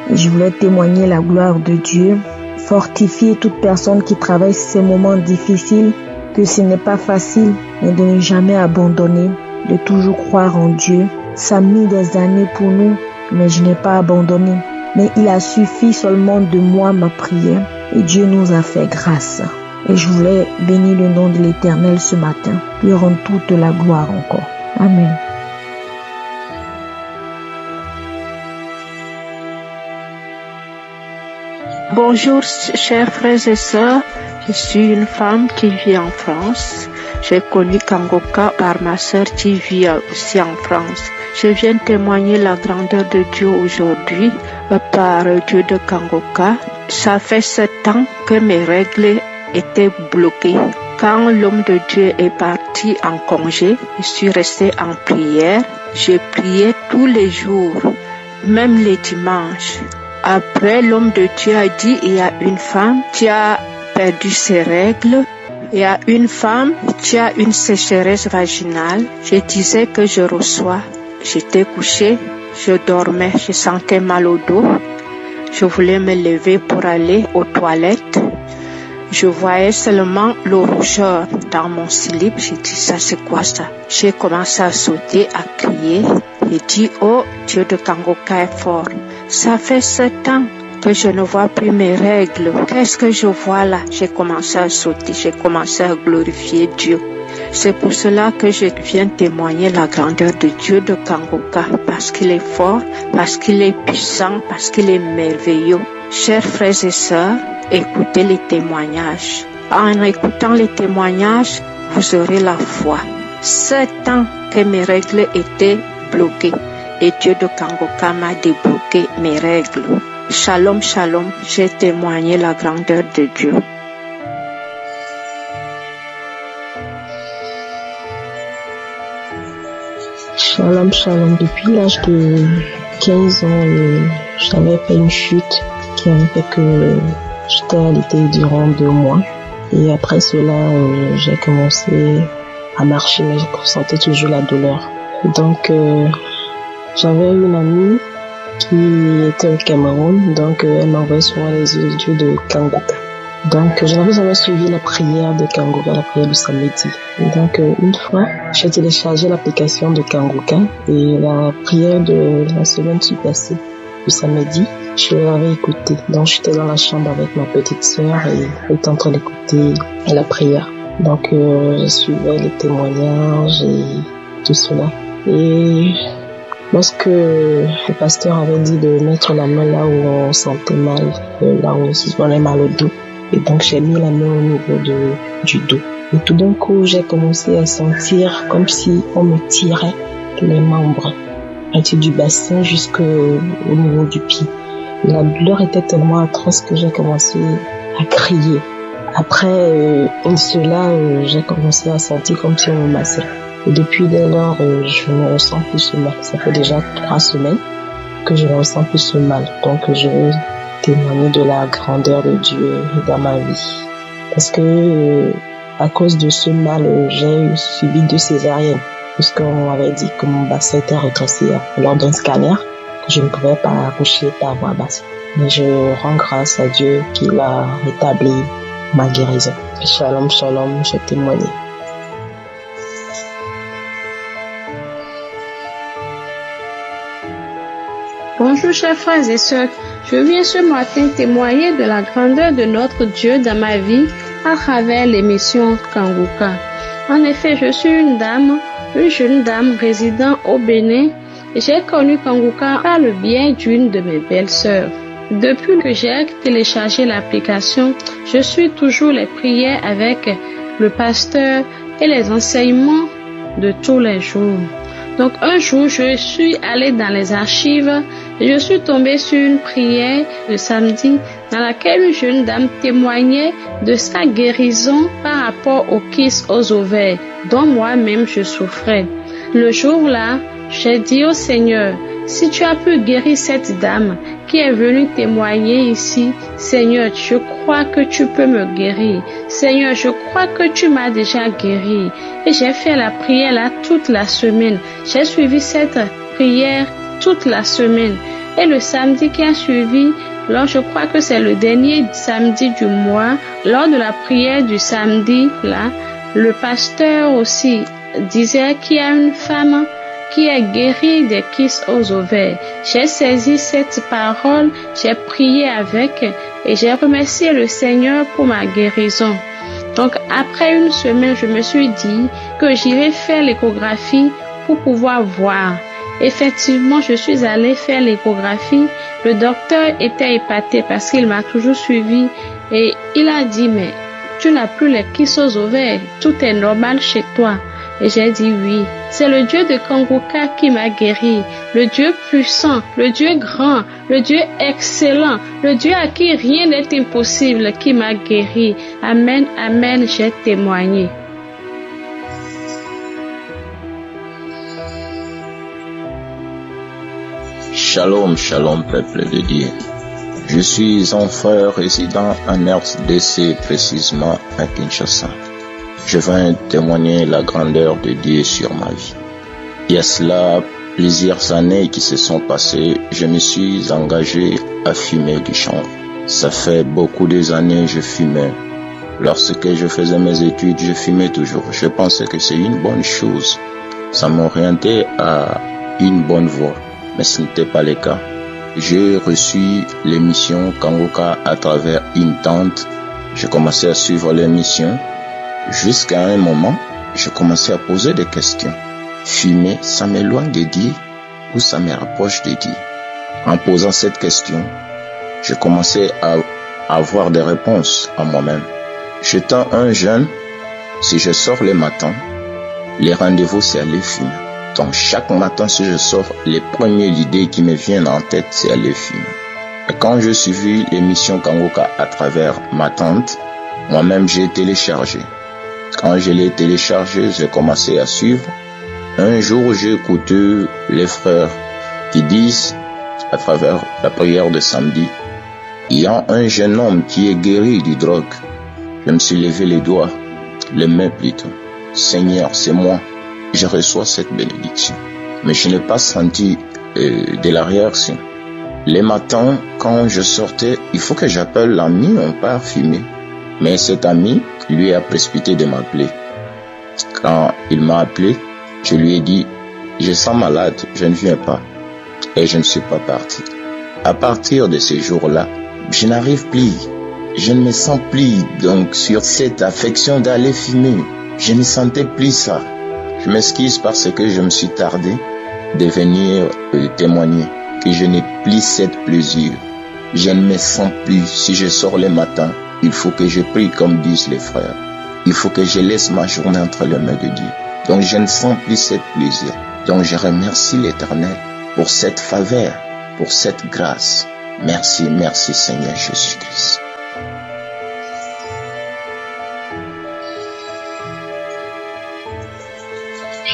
Et je voulais témoigner la gloire de Dieu, fortifier toute personne qui traverse ces moments difficiles, que ce n'est pas facile, mais de ne jamais abandonner, de toujours croire en Dieu. Ça a mis des années pour nous, mais je n'ai pas abandonné. Mais il a suffi seulement de moi ma prière et Dieu nous a fait grâce. Et je voulais bénir le nom de l'Éternel ce matin, lui rendre toute la gloire encore. Amen. Bonjour chers frères et sœurs, je suis une femme qui vit en France. J'ai connu Kangoka par ma sœur qui vit aussi en France. Je viens témoigner la grandeur de Dieu aujourd'hui par Dieu de Kangoka. Ça fait 7 ans que mes règles étaient bloquées. Quand l'homme de Dieu est parti en congé, je suis restée en prière. Je priais tous les jours, même les dimanches. Après, l'homme de Dieu a dit, il y a une femme qui a perdu ses règles. Il y a une femme qui a une sécheresse vaginale. Je disais que je reçois. J'étais couchée, je dormais, je sentais mal au dos. Je voulais me lever pour aller aux toilettes. Je voyais seulement le rougeur dans mon slip. J'ai dit, ça c'est quoi ça? J'ai commencé à sauter, à crier. J'ai dit, oh, Dieu de Kangoka est fort. Ça fait 7 ans que je ne vois plus mes règles. Qu'est-ce que je vois là? J'ai commencé à sauter, j'ai commencé à glorifier Dieu. C'est pour cela que je viens témoigner la grandeur de Dieu de Kangoka, parce qu'il est fort, parce qu'il est puissant, parce qu'il est merveilleux. Chers frères et sœurs, écoutez les témoignages. En écoutant les témoignages, vous aurez la foi. 7 ans que mes règles étaient bloquées et Dieu de Kangoka m'a débloqué mes règles. Shalom, shalom, j'ai témoigné la grandeur de Dieu. Shalom, shalom. Depuis l'âge de 15 ans, j'avais fait une chute qui a fait que j'étais alitée durant 2 mois. Et après cela, j'ai commencé à marcher, mais je ressentais toujours la douleur. Donc, j'avais une amie qui était au Cameroun, donc elle m'envoyait souvent les audios de Kangoka. Donc, je n'avais jamais suivi la prière de Kangoka, la prière du samedi. Donc, une fois, j'ai téléchargé l'application de Kangoka et la prière de la semaine passée, du samedi, je l'avais écoutée. Donc, j'étais dans la chambre avec ma petite sœur et elle était en train d'écouter la prière. Donc, je suivais les témoignages et tout cela. Et lorsque le pasteur avait dit de mettre la main là où on sentait mal, là où on avait mal au dos, et donc j'ai mis la main au niveau du dos. Et tout d'un coup, j'ai commencé à sentir comme si on me tirait les membres, à partir du bassin jusqu'au niveau du pied. Et la douleur était tellement atroce que j'ai commencé à crier. Après cela, j'ai commencé à sentir comme si on me massait. Et depuis dès lors, je ne ressens plus ce mal. Ça fait déjà 3 semaines que je ne ressens plus ce mal. Donc, je veux témoigner de la grandeur de Dieu dans ma vie. Parce que, à cause de ce mal, j'ai subi 2 césariennes. Puisqu'on m'avait dit que mon bassin était rétréci lors d'un scanner, que je ne pouvais pas accoucher par voie basse. Mais je rends grâce à Dieu qu'il a rétabli ma guérison. Shalom, shalom, je témoigne. Bonjour chers frères et sœurs, je viens ce matin témoigner de la grandeur de notre Dieu dans ma vie à travers l'émission Kangoka. En effet, je suis une jeune dame résidant au Bénin et j'ai connu Kangoka par le biais d'une de mes belles-sœurs. Depuis que j'ai téléchargé l'application, je suis toujours les prières avec le pasteur et les enseignements de tous les jours. Donc un jour, je suis allée dans les archives et je suis tombée sur une prière le samedi dans laquelle une jeune dame témoignait de sa guérison par rapport aux kysts aux ovaires dont moi-même je souffrais. Le jour-là, j'ai dit au Seigneur, si tu as pu guérir cette dame qui est venue témoigner ici, Seigneur, je crois que tu peux me guérir. Seigneur, je crois que tu m'as déjà guéri. Et j'ai fait la prière là toute la semaine. J'ai suivi cette prière toute la semaine. Et le samedi qui a suivi, je crois que c'est le dernier samedi du mois, lors de la prière du samedi là, le pasteur aussi disait qu'il y a une femme qui est guérie des kystes aux ovaires. J'ai saisi cette parole, j'ai prié avec et j'ai remercié le Seigneur pour ma guérison. Donc après une semaine, je me suis dit que j'irais faire l'échographie pour pouvoir voir. Effectivement, je suis allée faire l'échographie. Le docteur était épaté parce qu'il m'a toujours suivi et il a dit mais tu n'as plus les kystes aux ovaires, tout est normal chez toi. Et j'ai dit oui, c'est le Dieu de Kangoka qui m'a guéri, le Dieu puissant, le Dieu grand, le Dieu excellent, le Dieu à qui rien n'est impossible qui m'a guéri. Amen, amen, j'ai témoigné. Shalom, shalom, peuple de Dieu. Je suis un frère résident en RDC, précisément à Kinshasa. Je viens témoigner la grandeur de Dieu sur ma vie. Il y a cela plusieurs années qui se sont passées, je me suis engagé à fumer du chanvre. Ça fait beaucoup d'années que je fumais. Lorsque je faisais mes études, je fumais toujours. Je pensais que c'est une bonne chose. Ça m'orientait à une bonne voie, mais ce n'était pas le cas. J'ai reçu l'émission Kangoka à travers une tante. J'ai commencé à suivre l'émission. Jusqu'à un moment, je commençais à poser des questions. Fumer, ça m'éloigne de Dieu ou ça me rapproche de Dieu? En posant cette question, je commençais à avoir des réponses à moi-même. J'étant un jeune, si je sors le matin, les rendez-vous c'est aller fumer. Donc chaque matin, si je sors, les premières idées qui me viennent en tête, c'est aller fumer. Et quand je suivis l'émission Kangoka à travers ma tante, moi-même j'ai téléchargé. Quand je l'ai téléchargé, j'ai commencé à suivre. Un jour, j'ai écouté les frères qui disent, à travers la prière de samedi, il y a un jeune homme qui est guéri du drogue. Je me suis levé les doigts, les mains plutôt. Seigneur, c'est moi. Je reçois cette bénédiction. Mais je n'ai pas senti de la réaction. Les matins, quand je sortais, il faut que j'appelle l'ami, on part fumer. Mais cet ami lui a précipité de m'appeler. Quand il m'a appelé, je lui ai dit, je sens malade, je ne viens pas. Et je ne suis pas parti. À partir de ces jours-là, je n'arrive plus. Je ne me sens plus donc sur cette affection d'aller fumer. Je ne sentais plus ça. Je m'excuse parce que je me suis tardé de venir témoigner que je n'ai plus cette plaisir. Je ne me sens plus. Si je sors le matin, il faut que je prie comme disent les frères. Il faut que je laisse ma journée entre les mains de Dieu. Donc je ne sens plus cette plaisir. Donc je remercie l'Éternel pour cette faveur, pour cette grâce. Merci, merci Seigneur Jésus-Christ.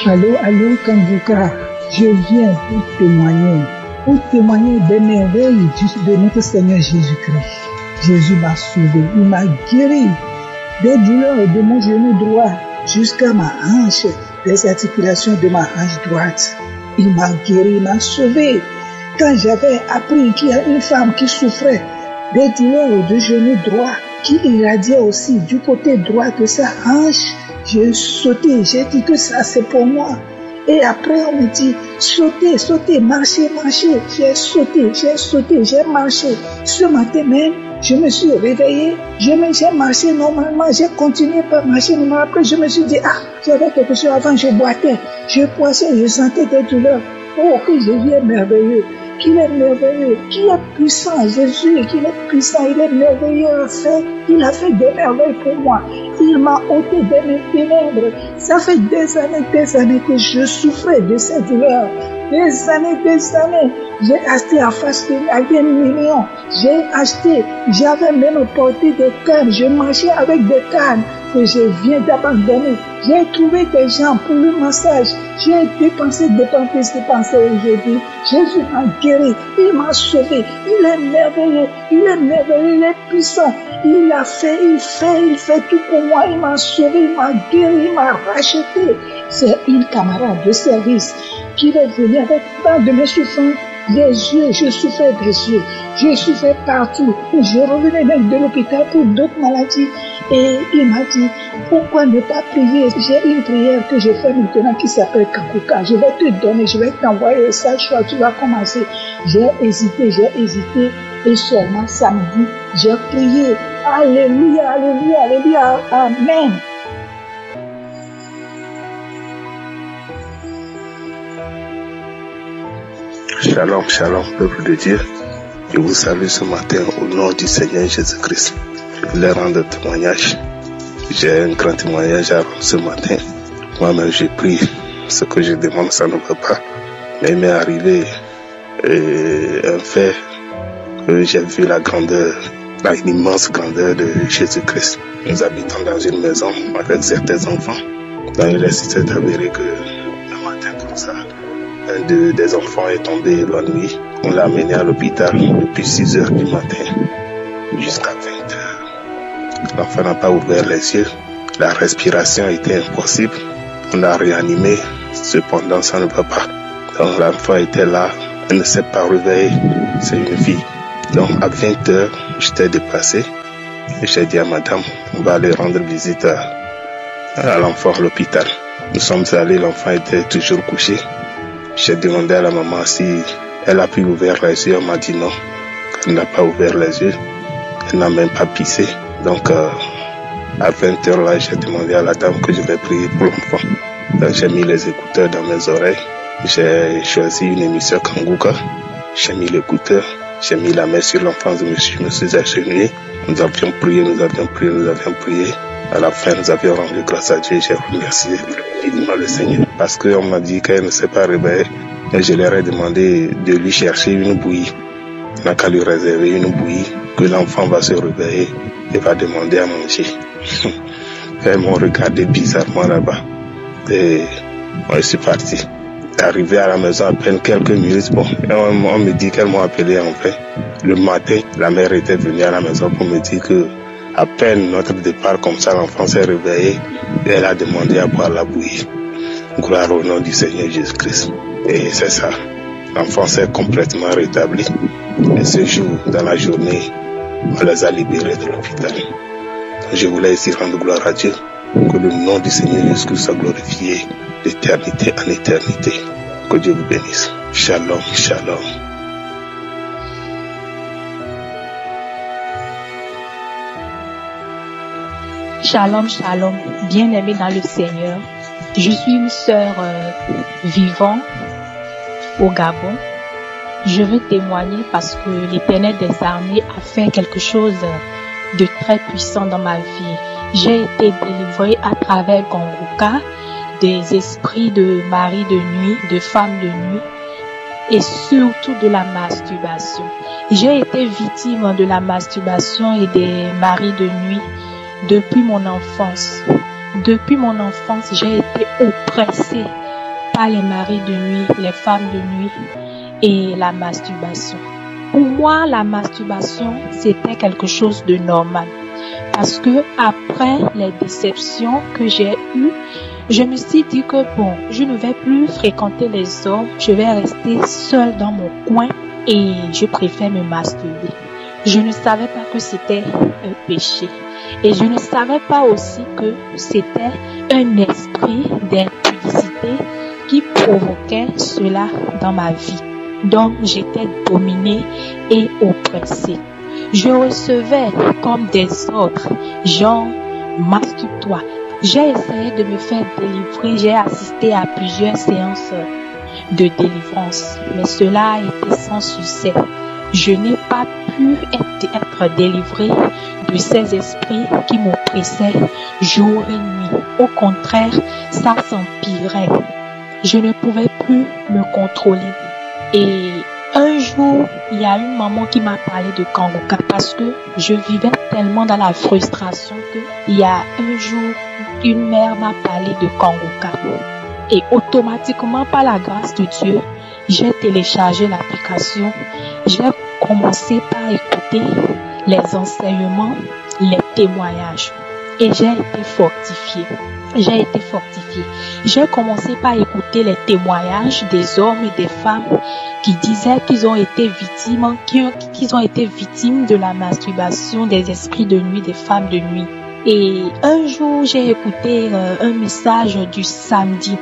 Allô, allô, Kangoka, je viens pour témoigner des merveilles de notre Seigneur Jésus-Christ. Jésus m'a sauvé, il m'a guéri des douleurs de mon genou droit jusqu'à ma hanche, des articulations de ma hanche droite. Il m'a guéri, il m'a sauvé. Quand j'avais appris qu'il y a une femme qui souffrait des douleurs de genou droit, qui irradiait aussi du côté droit de sa hanche, j'ai sauté, j'ai dit que ça c'est pour moi. Et après on me dit, sautez, sautez, marchez, marchez. J'ai sauté, j'ai marché. Ce matin même, je me suis réveillée, j'ai marché normalement, j'ai continué par marcher normalement. Après je me suis dit, j'avais quelque chose avant, je boitais, je poissais, je sentais des douleurs. Oh, que Jésus est merveilleux, qu'il est merveilleux, qu'il est puissant, Jésus, qu'il est puissant, il est merveilleux, il a fait des merveilles pour moi. Il m'a ôté de mes ténèbres. Ça fait des années que je souffrais de ces douleurs. Des années. J'ai acheté à face à des millions. J'ai acheté, j'avais même porté des cannes. Je marchais avec des cannes que je viens d'abandonner. J'ai trouvé des gens pour le massage. J'ai dépensé aujourd'hui. Jésus m'a guéri, il m'a sauvé. Il est merveilleux, il est puissant. Il fait tout pour moi. Il m'a sauvé, il m'a guéri, il m'a racheté. C'est une camarade de service qui est venue avec tant de mes souffrances. Les yeux, je souffrais des yeux. Je souffrais partout. Je revenais même de l'hôpital pour d'autres maladies. Et il m'a dit, pourquoi ne pas prier? J'ai une prière que je fais maintenant qui s'appelle Kanguka. Je vais te donner, je vais t'envoyer ça, tu vas commencer. J'ai hésité. Et seulement samedi, j'ai prié. Alléluia, alléluia, alléluia, amen. Shalom, shalom, peuple de Dieu. Je vous salue ce matin au nom du Seigneur Jésus-Christ. Je voulais rendre témoignage. J'ai un grand témoignage à rendre ce matin. Moi-même, j'ai pris ce que je demande, ça ne va pas. Mais il m'est arrivé un fait que j'ai vu la grandeur, l'immense grandeur de Jésus-Christ. Nous habitons dans une maison avec certains enfants. Dans il s'est avéré que le matin comme ça, un des enfants est tombé la nuit. On l'a amené à l'hôpital depuis 6 heures du matin jusqu'à 20 heures. L'enfant n'a pas ouvert les yeux. La respiration était impossible. On l'a réanimé. Cependant, ça ne va pas. Donc l'enfant était là. Elle ne s'est pas réveillée. C'est une fille. Donc à 20 heures, j'étais dépassé. Et j'ai dit à madame, on va aller rendre visite à l'enfant à l'hôpital. Nous sommes allés, l'enfant était toujours couché. J'ai demandé à la maman si elle a pu ouvrir les yeux. Elle m'a dit non, qu'elle n'a pas ouvert les yeux. Elle n'a même pas pissé. Donc, à 20 heures là, j'ai demandé à la dame que je vais prier pour l'enfant. Donc, j'ai mis les écouteurs dans mes oreilles. J'ai choisi une émission Kanguka. J'ai mis l'écouteur. J'ai mis la main sur l'enfant. Je me suis agenouillé. Nous avions prié. À la fin, nous avions rendu grâce à Dieu. J'ai remercié vivement le Seigneur. Parce qu'on m'a dit qu'elle ne s'est pas réveillée. Et je leur ai demandé de lui chercher une bouillie. On n'a qu'à lui réserver une bouillie, que l'enfant va se réveiller et va demander à manger. Elles m'ont regardé bizarrement là-bas. Et moi, je suis parti. Arrivé à la maison à peine quelques minutes, on me dit qu'elles m'ont appelé en fait. Le matin, la mère était venue à la maison pour me dire que à peine notre départ comme ça, l'enfant s'est réveillé et elle a demandé à boire la bouillie. Gloire au nom du Seigneur Jésus-Christ. Et c'est ça. L'enfant s'est complètement rétabli. Et ce jour, dans la journée, on les a libérés de l'hôpital. Je voulais ici rendre gloire à Dieu. Que le nom du Seigneur Jésus-Christ soit glorifié d'éternité en éternité. Que Dieu vous bénisse. Shalom, shalom. Shalom, shalom, bien-aimés dans le Seigneur. Je suis une sœur vivant au Gabon. Je veux témoigner parce que l'Éternel des armées a fait quelque chose de très puissant dans ma vie. J'ai été délivrée à travers Kanguka des esprits de mari de nuit, de femme de nuit et surtout de la masturbation. J'ai été victime de la masturbation et des maris de nuit depuis mon enfance. Depuis mon enfance, j'ai été oppressée par les maris de nuit, les femmes de nuit et la masturbation. Pour moi, la masturbation, c'était quelque chose de normal. Parce que après les déceptions que j'ai eues, je me suis dit que bon, je ne vais plus fréquenter les hommes, je vais rester seule dans mon coin et je préfère me masturber. Je ne savais pas que c'était un péché. Et je ne savais pas aussi que c'était un esprit d'impudicité qui provoquait cela dans ma vie. Donc j'étais dominée et oppressée. Je recevais comme des ordres, genre masturbe-toi. J'ai essayé de me faire délivrer, j'ai assisté à plusieurs séances de délivrance, mais cela a été sans succès. Je n'ai pas pu être délivrée de ces esprits qui m'oppressaient jour et nuit. Au contraire, ça s'empirait. Je ne pouvais plus me contrôler. Et un jour, il y a une maman qui m'a parlé de Kanguka parce que je vivais tellement dans la frustration que il y a un jour, une mère m'a parlé de Kanguka. Et automatiquement, par la grâce de Dieu, j'ai téléchargé l'application. J'ai commencé par écouter les enseignements, les témoignages. Et j'ai été fortifiée. J'ai commencé par écouter les témoignages des hommes et des femmes qui disaient qu'ils ont été victimes, qu'ils ont été victimes de la masturbation des esprits de nuit, des femmes de nuit. Et un jour, j'ai écouté un message du samedi.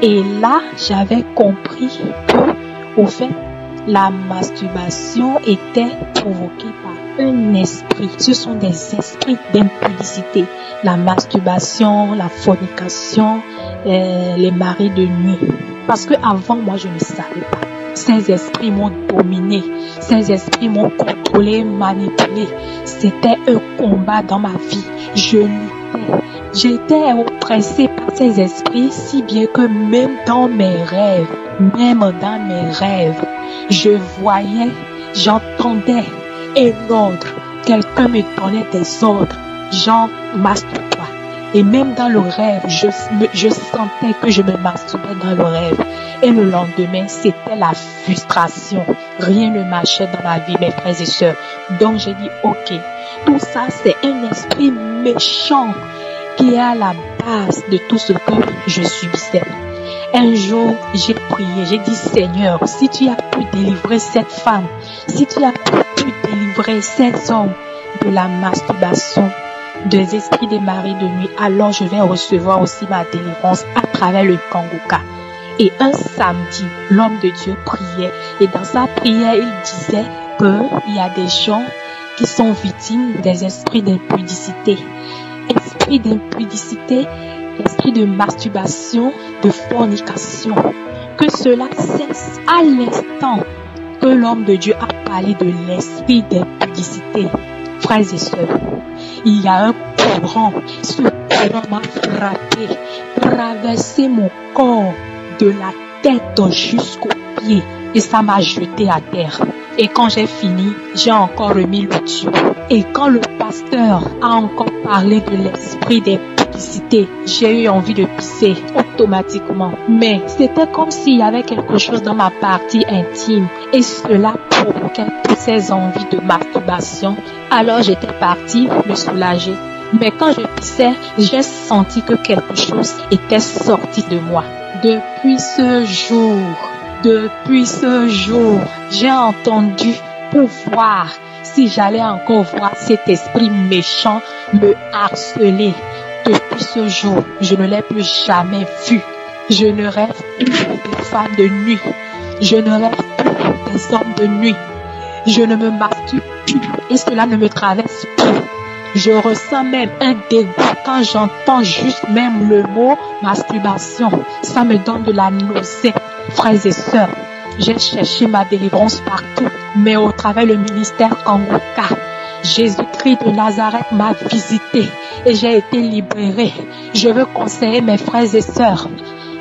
Et là, j'avais compris que, au fait, la masturbation était provoquée par un esprit. Ce sont des esprits d'impudicité. La masturbation, la fornication, les maris de nuit. Parce que avant, moi, je ne savais pas. Ces esprits m'ont dominé. Ces esprits m'ont contrôlé, manipulé. C'était un combat dans ma vie. Je luttais. J'étais oppressée par ces esprits si bien que même dans mes rêves, je voyais, j'entendais un ordre. Quelqu'un me donnait des ordres. Genre, masturbe-toi. Et même dans le rêve, je sentais que je me masturbais dans le rêve. Et le lendemain, c'était la frustration. Rien ne marchait dans ma vie, mes frères et sœurs. Donc j'ai dit, ok, tout ça, c'est un esprit méchant qui est à la base de tout ce que je subissais. Un jour, j'ai prié, j'ai dit, Seigneur, si tu as pu délivrer cette femme, si tu as pu délivrer ces hommes de la masturbation, des esprits des maris de nuit, alors je vais recevoir aussi ma délivrance à travers le Kangoka. Et un samedi, l'homme de Dieu priait. Et dans sa prière, il disait qu'il y a des gens qui sont victimes des esprits d'impudicité. Esprit d'impudicité, esprit de masturbation, de fornication. Que cela cesse à l'instant que l'homme de Dieu a parlé de l'esprit d'impudicité. Frères et sœurs, il y a un courant. Ce courant m'a frappé, traversé mon corps de la tête jusqu'aux pieds et ça m'a jeté à terre. Et quand j'ai fini, j'ai encore remis l'audio. Et quand le pasteur a encore parlé de l'esprit d'impudicité, j'ai eu envie de pisser automatiquement. Mais c'était comme s'il y avait quelque chose dans ma partie intime et cela provoquait toutes ces envies de masturbation. Alors j'étais partie me soulager. Mais quand je pissais, j'ai senti que quelque chose était sorti de moi. Depuis ce jour, j'ai entendu pour voir si j'allais encore voir cet esprit méchant me harceler. Depuis ce jour, je ne l'ai plus jamais vu. Je ne rêve plus des femmes de nuit. Je ne rêve plus des hommes de nuit. Je ne me masturbe plus et cela ne me traverse plus. Je ressens même un dégoût quand j'entends juste même le mot masturbation. Ça me donne de la nausée. Frères et sœurs, j'ai cherché ma délivrance partout, mais au travers le ministère Kangoka, Jésus-Christ de Nazareth m'a visité et j'ai été libérée. Je veux conseiller mes frères et sœurs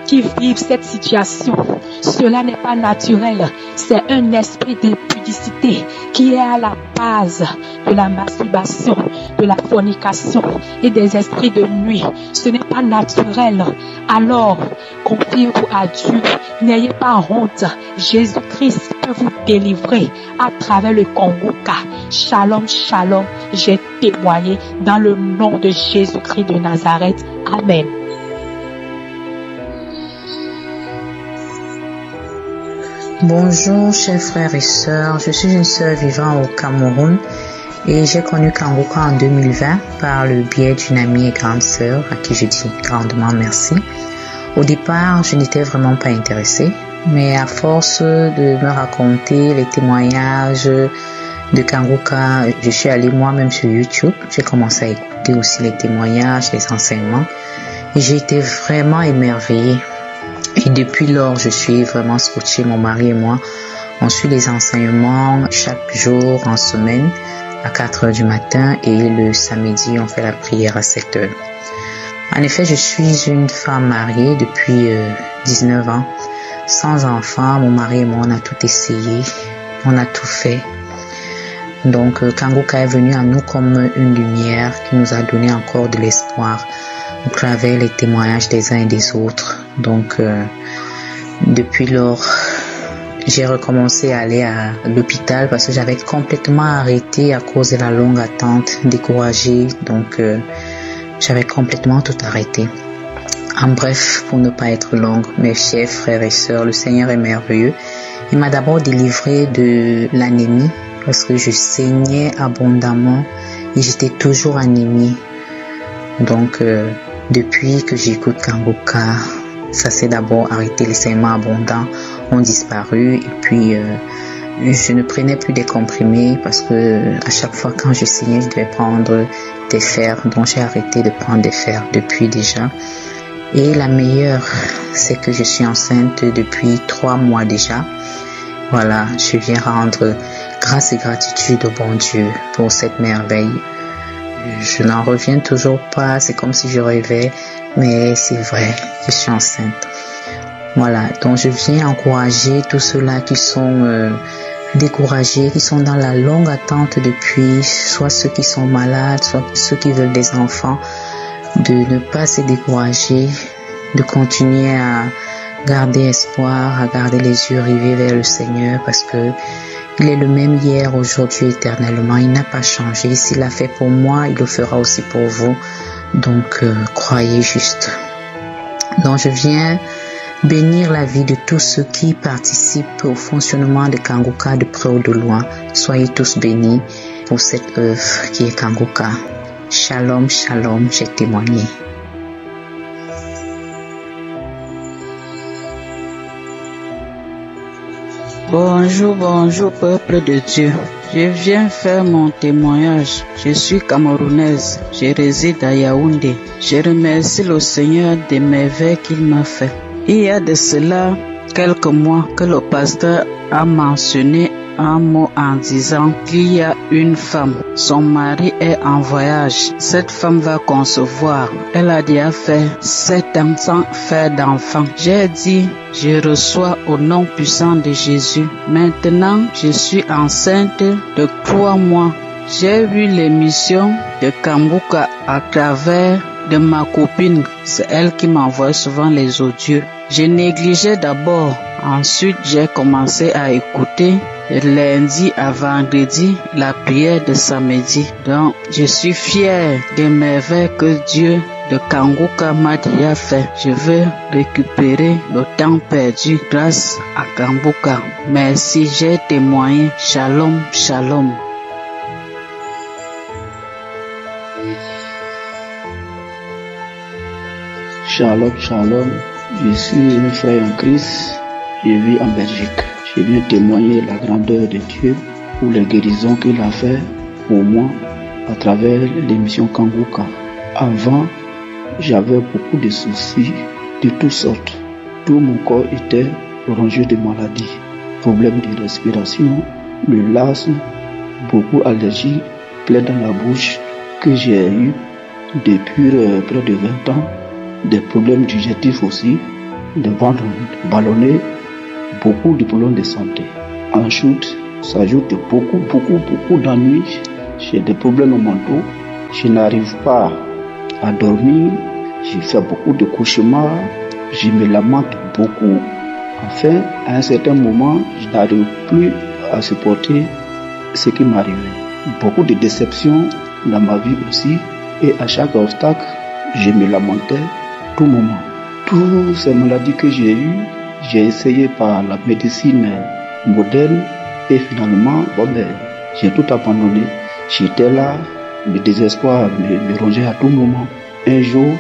qui vivent cette situation. Cela n'est pas naturel. C'est un esprit d'impudicité qui est à la base de la masturbation, de la fornication et des esprits de nuit. Ce n'est pas naturel. Alors, confiez-vous à Dieu. N'ayez pas honte. Jésus-Christ peut vous délivrer à travers le Kangoka. Shalom, shalom. J'ai témoigné dans le nom de Jésus-Christ de Nazareth. Amen. Bonjour chers frères et sœurs, je suis une sœur vivant au Cameroun et j'ai connu Kangoka en 2020 par le biais d'une amie et grande sœur à qui je dis grandement merci. Au départ, je n'étais vraiment pas intéressée, mais à force de me raconter les témoignages de Kangoka, je suis allée moi-même sur YouTube, j'ai commencé à écouter aussi les témoignages, les enseignements et j'ai été vraiment émerveillée. Et depuis lors, je suis vraiment scotchée, mon mari et moi. On suit les enseignements chaque jour en semaine à 4h du matin et le samedi, on fait la prière à 7h. En effet, je suis une femme mariée depuis 19 ans, sans enfant. Mon mari et moi, on a tout essayé, on a tout fait. Donc, Kangoka est venu à nous comme une lumière qui nous a donné encore de l'espoir au travers les témoignages des uns et des autres. Donc, depuis lors, j'ai recommencé à aller à l'hôpital parce que j'avais complètement arrêté à cause de la longue attente, découragée. Donc, j'avais complètement tout arrêté. En bref, pour ne pas être longue, mes chers frères et sœurs, le Seigneur est merveilleux Il m'a d'abord délivré de l'anémie parce que je saignais abondamment et j'étais toujours anémie. Donc, depuis que j'écoute Kangoka, ça s'est d'abord arrêté. Les saignements abondants ont disparu et puis je ne prenais plus des comprimés parce que à chaque fois quand je saignais, je devais prendre des fers. Donc, j'ai arrêté de prendre des fers depuis déjà. Et la meilleure, c'est que je suis enceinte depuis 3 mois déjà. Voilà, je viens rendre grâce et gratitude au bon Dieu pour cette merveille. Je n'en reviens toujours pas, c'est comme si je rêvais, mais c'est vrai, je suis enceinte. Voilà, donc je viens encourager tous ceux-là qui sont découragés, qui sont dans la longue attente depuis, soit ceux qui sont malades, soit ceux qui veulent des enfants, de ne pas se décourager, de continuer à garder espoir, à garder les yeux rivés vers le Seigneur parce que il est le même hier, aujourd'hui, éternellement. Il n'a pas changé. S'il l'a fait pour moi, il le fera aussi pour vous. Donc, croyez juste. Donc, je viens bénir la vie de tous ceux qui participent au fonctionnement de Kangoka de près ou de loin. Soyez tous bénis pour cette œuvre qui est Kangoka. Shalom, shalom, j'ai témoigné. Bonjour, bonjour peuple de Dieu. Je viens faire mon témoignage. Je suis camerounaise. Je réside à Yaoundé. Je remercie le Seigneur des merveilles qu'il m'a fait. Il y a de cela quelques mois que le pasteur a mentionné un mot en disant qu'il y a une femme. Son mari est en voyage. Cette femme va concevoir. Elle a déjà fait 7 ans sans faire d'enfant. J'ai dit, je reçois au nom puissant de Jésus. Maintenant, je suis enceinte de 3 mois. J'ai vu l'émission de Kangoka à travers de ma copine. C'est elle qui m'envoie souvent les audios. Je négligeais d'abord. Ensuite, j'ai commencé à écouter lundi à vendredi la prière de samedi. Donc, je suis fier des merveilles que Dieu de Kangoka m'a déjà fait. Je veux récupérer le temps perdu grâce à Kangoka. Merci, j'ai témoigné. Shalom, shalom. Shalom, shalom. Je suis un frère en Christ. Je vis en Belgique. Je viens témoigner la grandeur de Dieu pour les guérisons qu'il a fait pour moi à travers l'émission Kangoka. Avant, j'avais beaucoup de soucis de toutes sortes. Tout mon corps était rongé de maladies, problèmes de respiration, le l'asthme, beaucoup d'allergies, plaies dans la bouche que j'ai eu depuis près de 20 ans, des problèmes digestifs aussi, des ventres ballonnés, beaucoup de problèmes de santé. Ensuite, s'ajoute beaucoup d'ennuis. J'ai des problèmes mentaux. Je n'arrive pas à dormir. J'ai fait beaucoup de cauchemars. Je me lamente beaucoup. Enfin, à un certain moment, je n'arrive plus à supporter ce qui m'arrivait. Beaucoup de déceptions dans ma vie aussi. Et à chaque obstacle, je me lamentais tout moment. Toutes ces maladies que j'ai eues, j'ai essayé par la médecine moderne et finalement, j'ai tout abandonné. J'étais là, le désespoir me rongeait à tout moment. Un jour,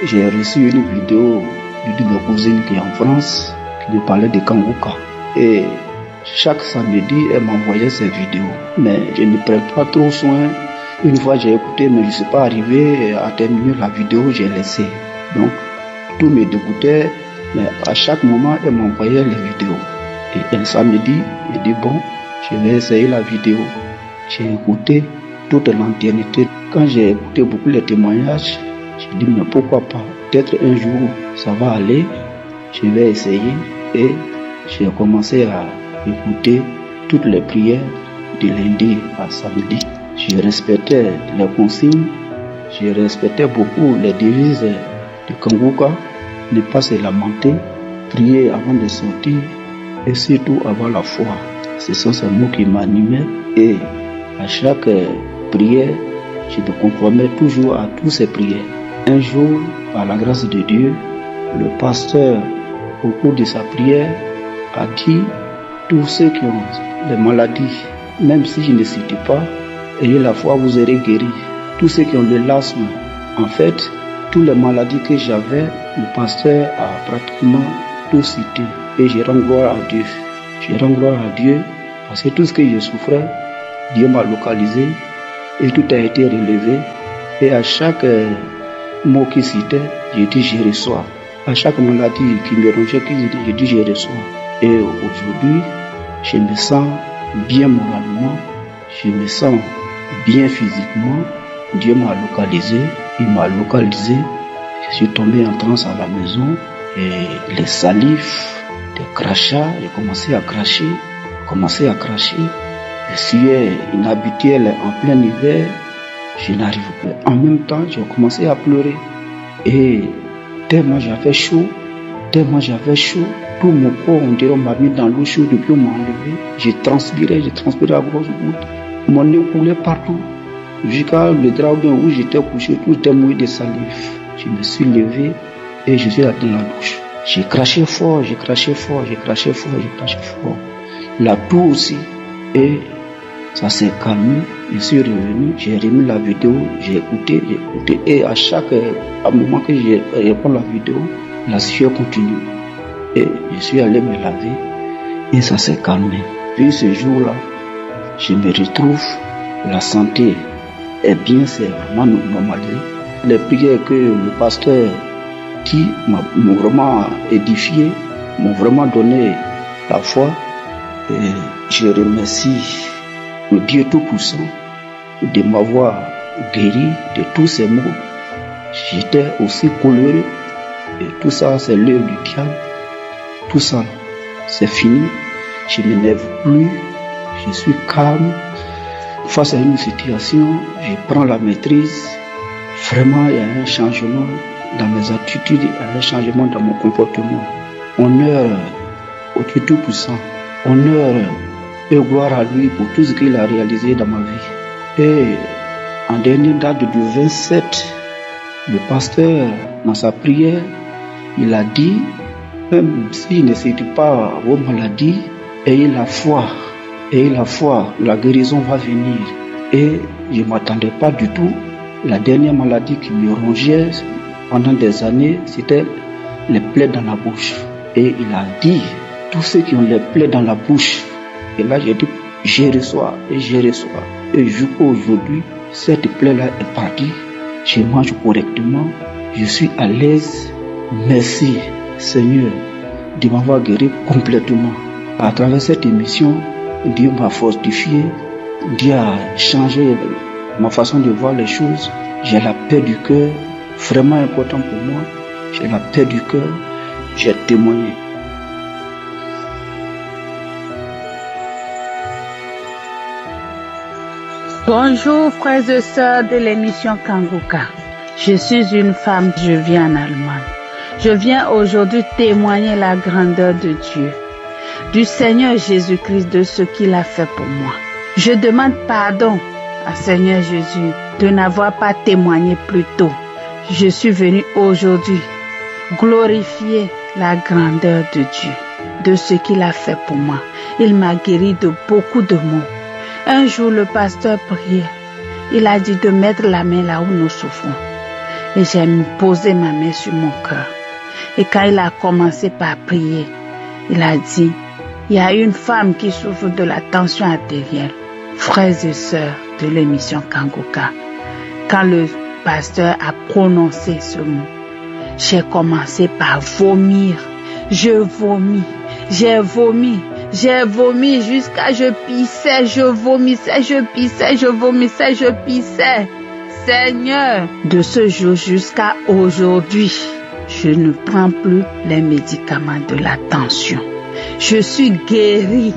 j'ai reçu une vidéo d'une de mes cousines qui est en France, qui me parlait de Kangoka. Et chaque samedi, elle m'envoyait ces vidéos. Mais je ne prends pas trop soin. Une fois j'ai écouté, mais je ne suis pas arrivé à terminer la vidéo, j'ai laissé. Donc, tout me dégoûtait. Mais à chaque moment, elle m'envoyait les vidéos. Et un samedi, j'ai dit bon, je vais essayer la vidéo. J'ai écouté toute l'entièreté. Quand j'ai écouté beaucoup les témoignages, j'ai dit mais pourquoi pas? Peut-être un jour, ça va aller. Je vais essayer. Et j'ai commencé à écouter toutes les prières de lundi à samedi. Je respectais les consignes. Je respectais beaucoup les devises de Kangoka. Ne pas se lamenter, prier avant de sortir et surtout avoir la foi. Ce sont ces mots qui m'animaient et à chaque prière, je me conformais toujours à toutes ces prières. Un jour, par la grâce de Dieu, le pasteur, au cours de sa prière, a dit Tous ceux qui ont des maladies, même si je ne cite pas, ayez la foi, vous serez guéris. Tous ceux qui ont le l'asthme, en fait, toutes les maladies que j'avais, le pasteur a pratiquement tout cité. Et je rends gloire à Dieu. Je rends gloire à Dieu parce que tout ce que je souffrais, Dieu m'a localisé et tout a été relevé. Et à chaque mot qu'il citait, j'ai dit je reçois. À chaque maladie qui me rongeait, j'ai dit je reçois. Et aujourd'hui, je me sens bien moralement, je me sens bien physiquement. Dieu m'a localisé, il m'a localisé. Je suis tombé en transe à la maison et les salives, des crachats, j'ai commencé à cracher. Je suis inhabituel en plein hiver, je n'arrive plus. En même temps, j'ai commencé à pleurer. Et tellement j'avais chaud, tout mon corps, on dirait, on m'a mis dans l'eau chaude depuis on m'a enlevé. J'ai transpiré à grosse goutte. Mon nez coulait partout. Jusqu'à le drap où j'étais couché, tout était mouillé de salive. Je me suis levé et je suis allé dans la douche. J'ai craché fort. La toux aussi. Et ça s'est calmé. Je suis revenu, j'ai remis la vidéo, j'ai écouté. Et à moment que je réponds la vidéo, la sueur continue. Et je suis allé me laver et ça s'est calmé. Puis ce jour-là, je me retrouve, la santé est bien, c'est vraiment normalisé. Les prières que le pasteur qui m'ont vraiment édifié, m'ont vraiment donné la foi. Et je remercie le Dieu Tout-Puissant de m'avoir guéri de tous ces maux. J'étais aussi coléreux et tout ça c'est l'œuvre du diable. Tout ça c'est fini. Je ne m'énerve plus. Je suis calme. Face à une situation, je prends la maîtrise. Vraiment, il y a un changement dans mes attitudes, il y a un changement dans mon comportement. Honneur au Dieu Tout-Puissant. Honneur et gloire à lui pour tout ce qu'il a réalisé dans ma vie. Et en dernière date du 27, le pasteur, dans sa prière, il a dit, même s'il ne cite pas vos maladies, ayez la foi, la guérison va venir. Et je ne m'attendais pas du tout. La dernière maladie qui me rongeait pendant des années, c'était les plaies dans la bouche. Et il a dit, tous ceux qui ont les plaies dans la bouche, et là j'ai dit, je reçois. Et jusqu'aujourd'hui, cette plaie-là est partie. Je mange correctement, je suis à l'aise. Merci Seigneur de m'avoir guéri complètement. À travers cette émission, Dieu m'a fortifié, Dieu a changé ma façon de voir les choses. J'ai la paix du cœur, vraiment important pour moi. J'ai la paix du cœur, j'ai témoigné. Bonjour frères et sœurs de l'émission Kanguka. Je suis une femme, je vis en Allemagne. Je viens aujourd'hui témoigner la grandeur de Dieu, du Seigneur Jésus-Christ, de ce qu'il a fait pour moi. Je demande pardon à Seigneur Jésus de n'avoir pas témoigné plus tôt. Je suis venu aujourd'hui glorifier la grandeur de Dieu, de ce qu'il a fait pour moi. Il m'a guéri de beaucoup de maux. Un jour, le pasteur priait. Il a dit de mettre la main là où nous souffrons. Et j'ai posé ma main sur mon cœur. Et quand il a commencé par prier, il a dit, il y a une femme qui souffre de la tension artérielle. Frères et sœurs de l'émission Kanguka, quand le pasteur a prononcé ce mot, j'ai commencé par vomir. J'ai vomi jusqu'à je pissais, je vomissais, je pissais. Seigneur, de ce jour jusqu'à aujourd'hui, je ne prends plus les médicaments de la tension. Je suis guérie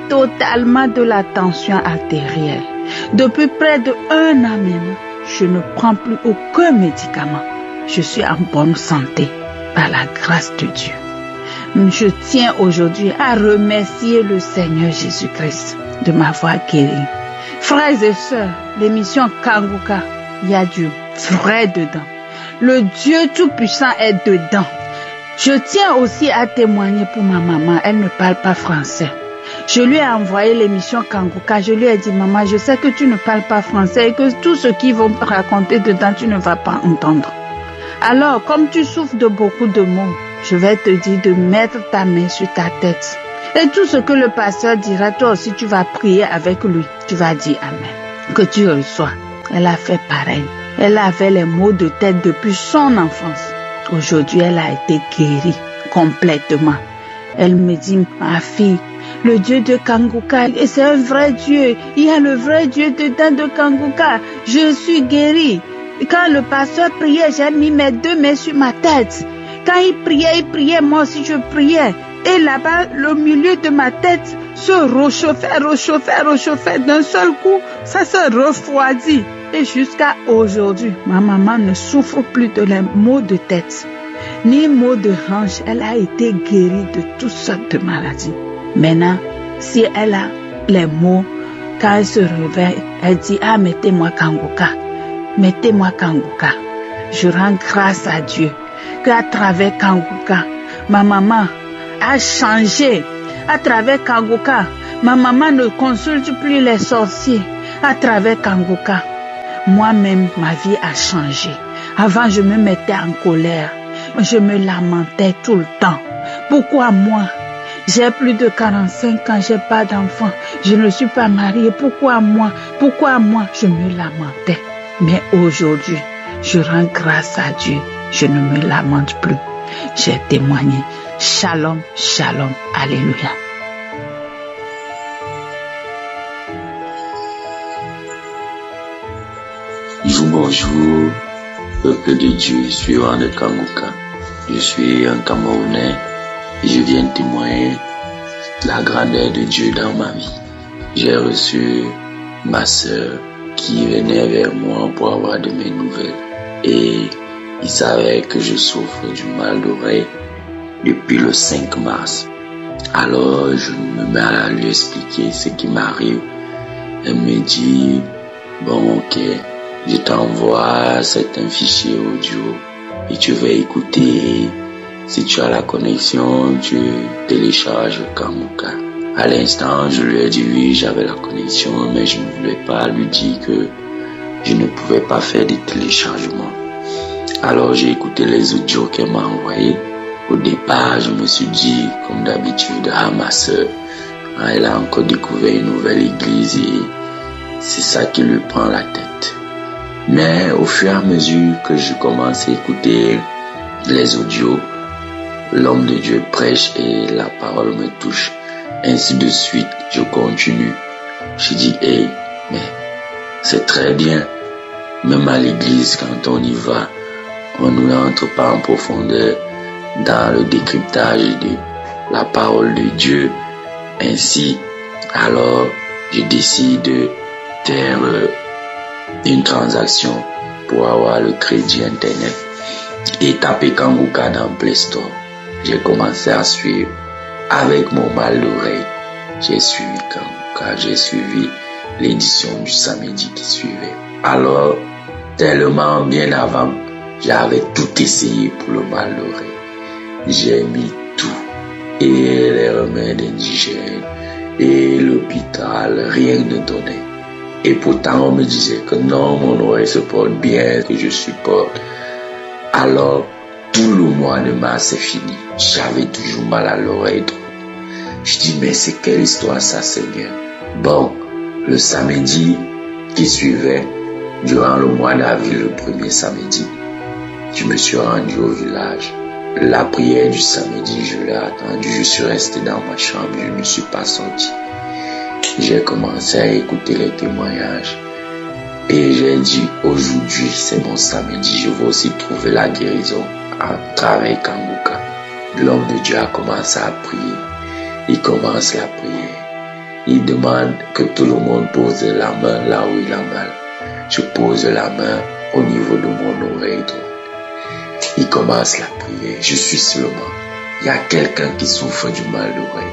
totalement de la tension artérielle. Depuis près de 1 an maintenant, je ne prends plus aucun médicament. Je suis en bonne santé par la grâce de Dieu. Je tiens aujourd'hui à remercier le Seigneur Jésus-Christ de m'avoir guéri. Frères et sœurs, l'émission Kanguka, il y a du vrai dedans. Le Dieu Tout-Puissant est dedans. Je tiens aussi à témoigner pour ma maman. Elle ne parle pas français. Je lui ai envoyé l'émission Kanguka. Je lui ai dit, maman, je sais que tu ne parles pas français et que tout ce qu'ils vont raconter dedans, tu ne vas pas entendre. Alors, comme tu souffres de beaucoup de mots, je vais te dire de mettre ta main sur ta tête. Et tout ce que le pasteur dira, toi aussi, tu vas prier avec lui. Tu vas dire Amen. Que tu reçois. Elle a fait pareil. Elle avait les maux de tête depuis son enfance. Aujourd'hui, elle a été guérie complètement. Elle me dit, ma fille, le Dieu de Kanguka, c'est un vrai Dieu. Il y a le vrai Dieu dedans de Kanguka. Je suis guérie. Quand le pasteur priait, j'ai mis mes deux mains sur ma tête. Quand il priait, moi aussi je priais. Et là-bas, le milieu de ma tête se réchauffait. D'un seul coup, ça se refroidit. Et jusqu'à aujourd'hui, ma maman ne souffre plus de les maux de tête, ni maux de hanche. Elle a été guérie de toutes sortes de maladies. Maintenant, si elle a les maux, quand elle se réveille, elle dit, ah, mettez-moi Kanguka. Mettez-moi Kanguka. Je rends grâce à Dieu qu'à travers Kanguka, ma maman a changé. À travers Kanguka, ma maman ne consulte plus les sorciers. À travers Kanguka, moi-même, ma vie a changé. Avant, je me mettais en colère. Je me lamentais tout le temps. Pourquoi moi? J'ai plus de 45 ans, j'ai pas d'enfant. Je ne suis pas mariée. Pourquoi moi? Pourquoi moi? Je me lamentais. Mais aujourd'hui, je rends grâce à Dieu. Je ne me lamente plus. J'ai témoigné. Shalom, shalom. Alléluia. Bonjour, peuple de Dieu, suivant de Kanguka. Je suis un Camerounais et je viens témoigner la grandeur de Dieu dans ma vie. J'ai reçu ma sœur qui venait vers moi pour avoir de mes nouvelles et il savait que je souffre du mal d'oreille depuis le 5 mars. Alors je me mets à lui expliquer ce qui m'arrive. Elle me dit, bon ok, je t'envoie certains fichiers audio et tu vas écouter. Si tu as la connexion, tu télécharges Kanguka. À l'instant, je lui ai dit oui, j'avais la connexion, mais je ne voulais pas lui dire que je ne pouvais pas faire des téléchargements. Alors j'ai écouté les audios qu'elle m'a envoyés. Au départ, je me suis dit, comme d'habitude, ah ma soeur, elle a encore découvert une nouvelle église et c'est ça qui lui prend la tête. Mais au fur et à mesure que je commence à écouter les audios, l'homme de Dieu prêche et la parole me touche. Ainsi de suite, je continue. Je dis, hey, mais c'est très bien. Même à l'église, quand on y va, on n'entre pas en profondeur dans le décryptage de la parole de Dieu. Ainsi, alors, je décide de faire une transaction pour avoir le crédit internet et taper Kanguka dans Play Store. J'ai commencé à suivre avec mon mal d'oreille. J'ai suivi Kanguka, j'ai suivi l'édition du samedi qui suivait. Alors, tellement bien avant, j'avais tout essayé pour le mal d'oreille. J'ai mis tout, et les remèdes indigènes, et l'hôpital, rien ne donnait. Et pourtant, on me disait que non, mon oreille se porte bien, que je supporte. Alors, tout le mois de mars est fini. J'avais toujours mal à l'oreille droite. Je dis, mais c'est quelle histoire ça, c'est bien. Bon, le samedi qui suivait, durant le mois d'avril, le premier samedi, je me suis rendu au village. La prière du samedi, je l'ai attendue. Je suis resté dans ma chambre, je ne suis pas sorti. J'ai commencé à écouter les témoignages et j'ai dit, aujourd'hui c'est mon samedi, je vais aussi trouver la guérison à travers Kanguka. L'homme de Dieu a commencé à prier. Il commence la prière. Il demande que tout le monde pose la main là où il a mal. Je pose la main au niveau de mon oreille droite. Il commence la prière. Je suis seulement. Il y a quelqu'un qui souffre du mal d'oreille.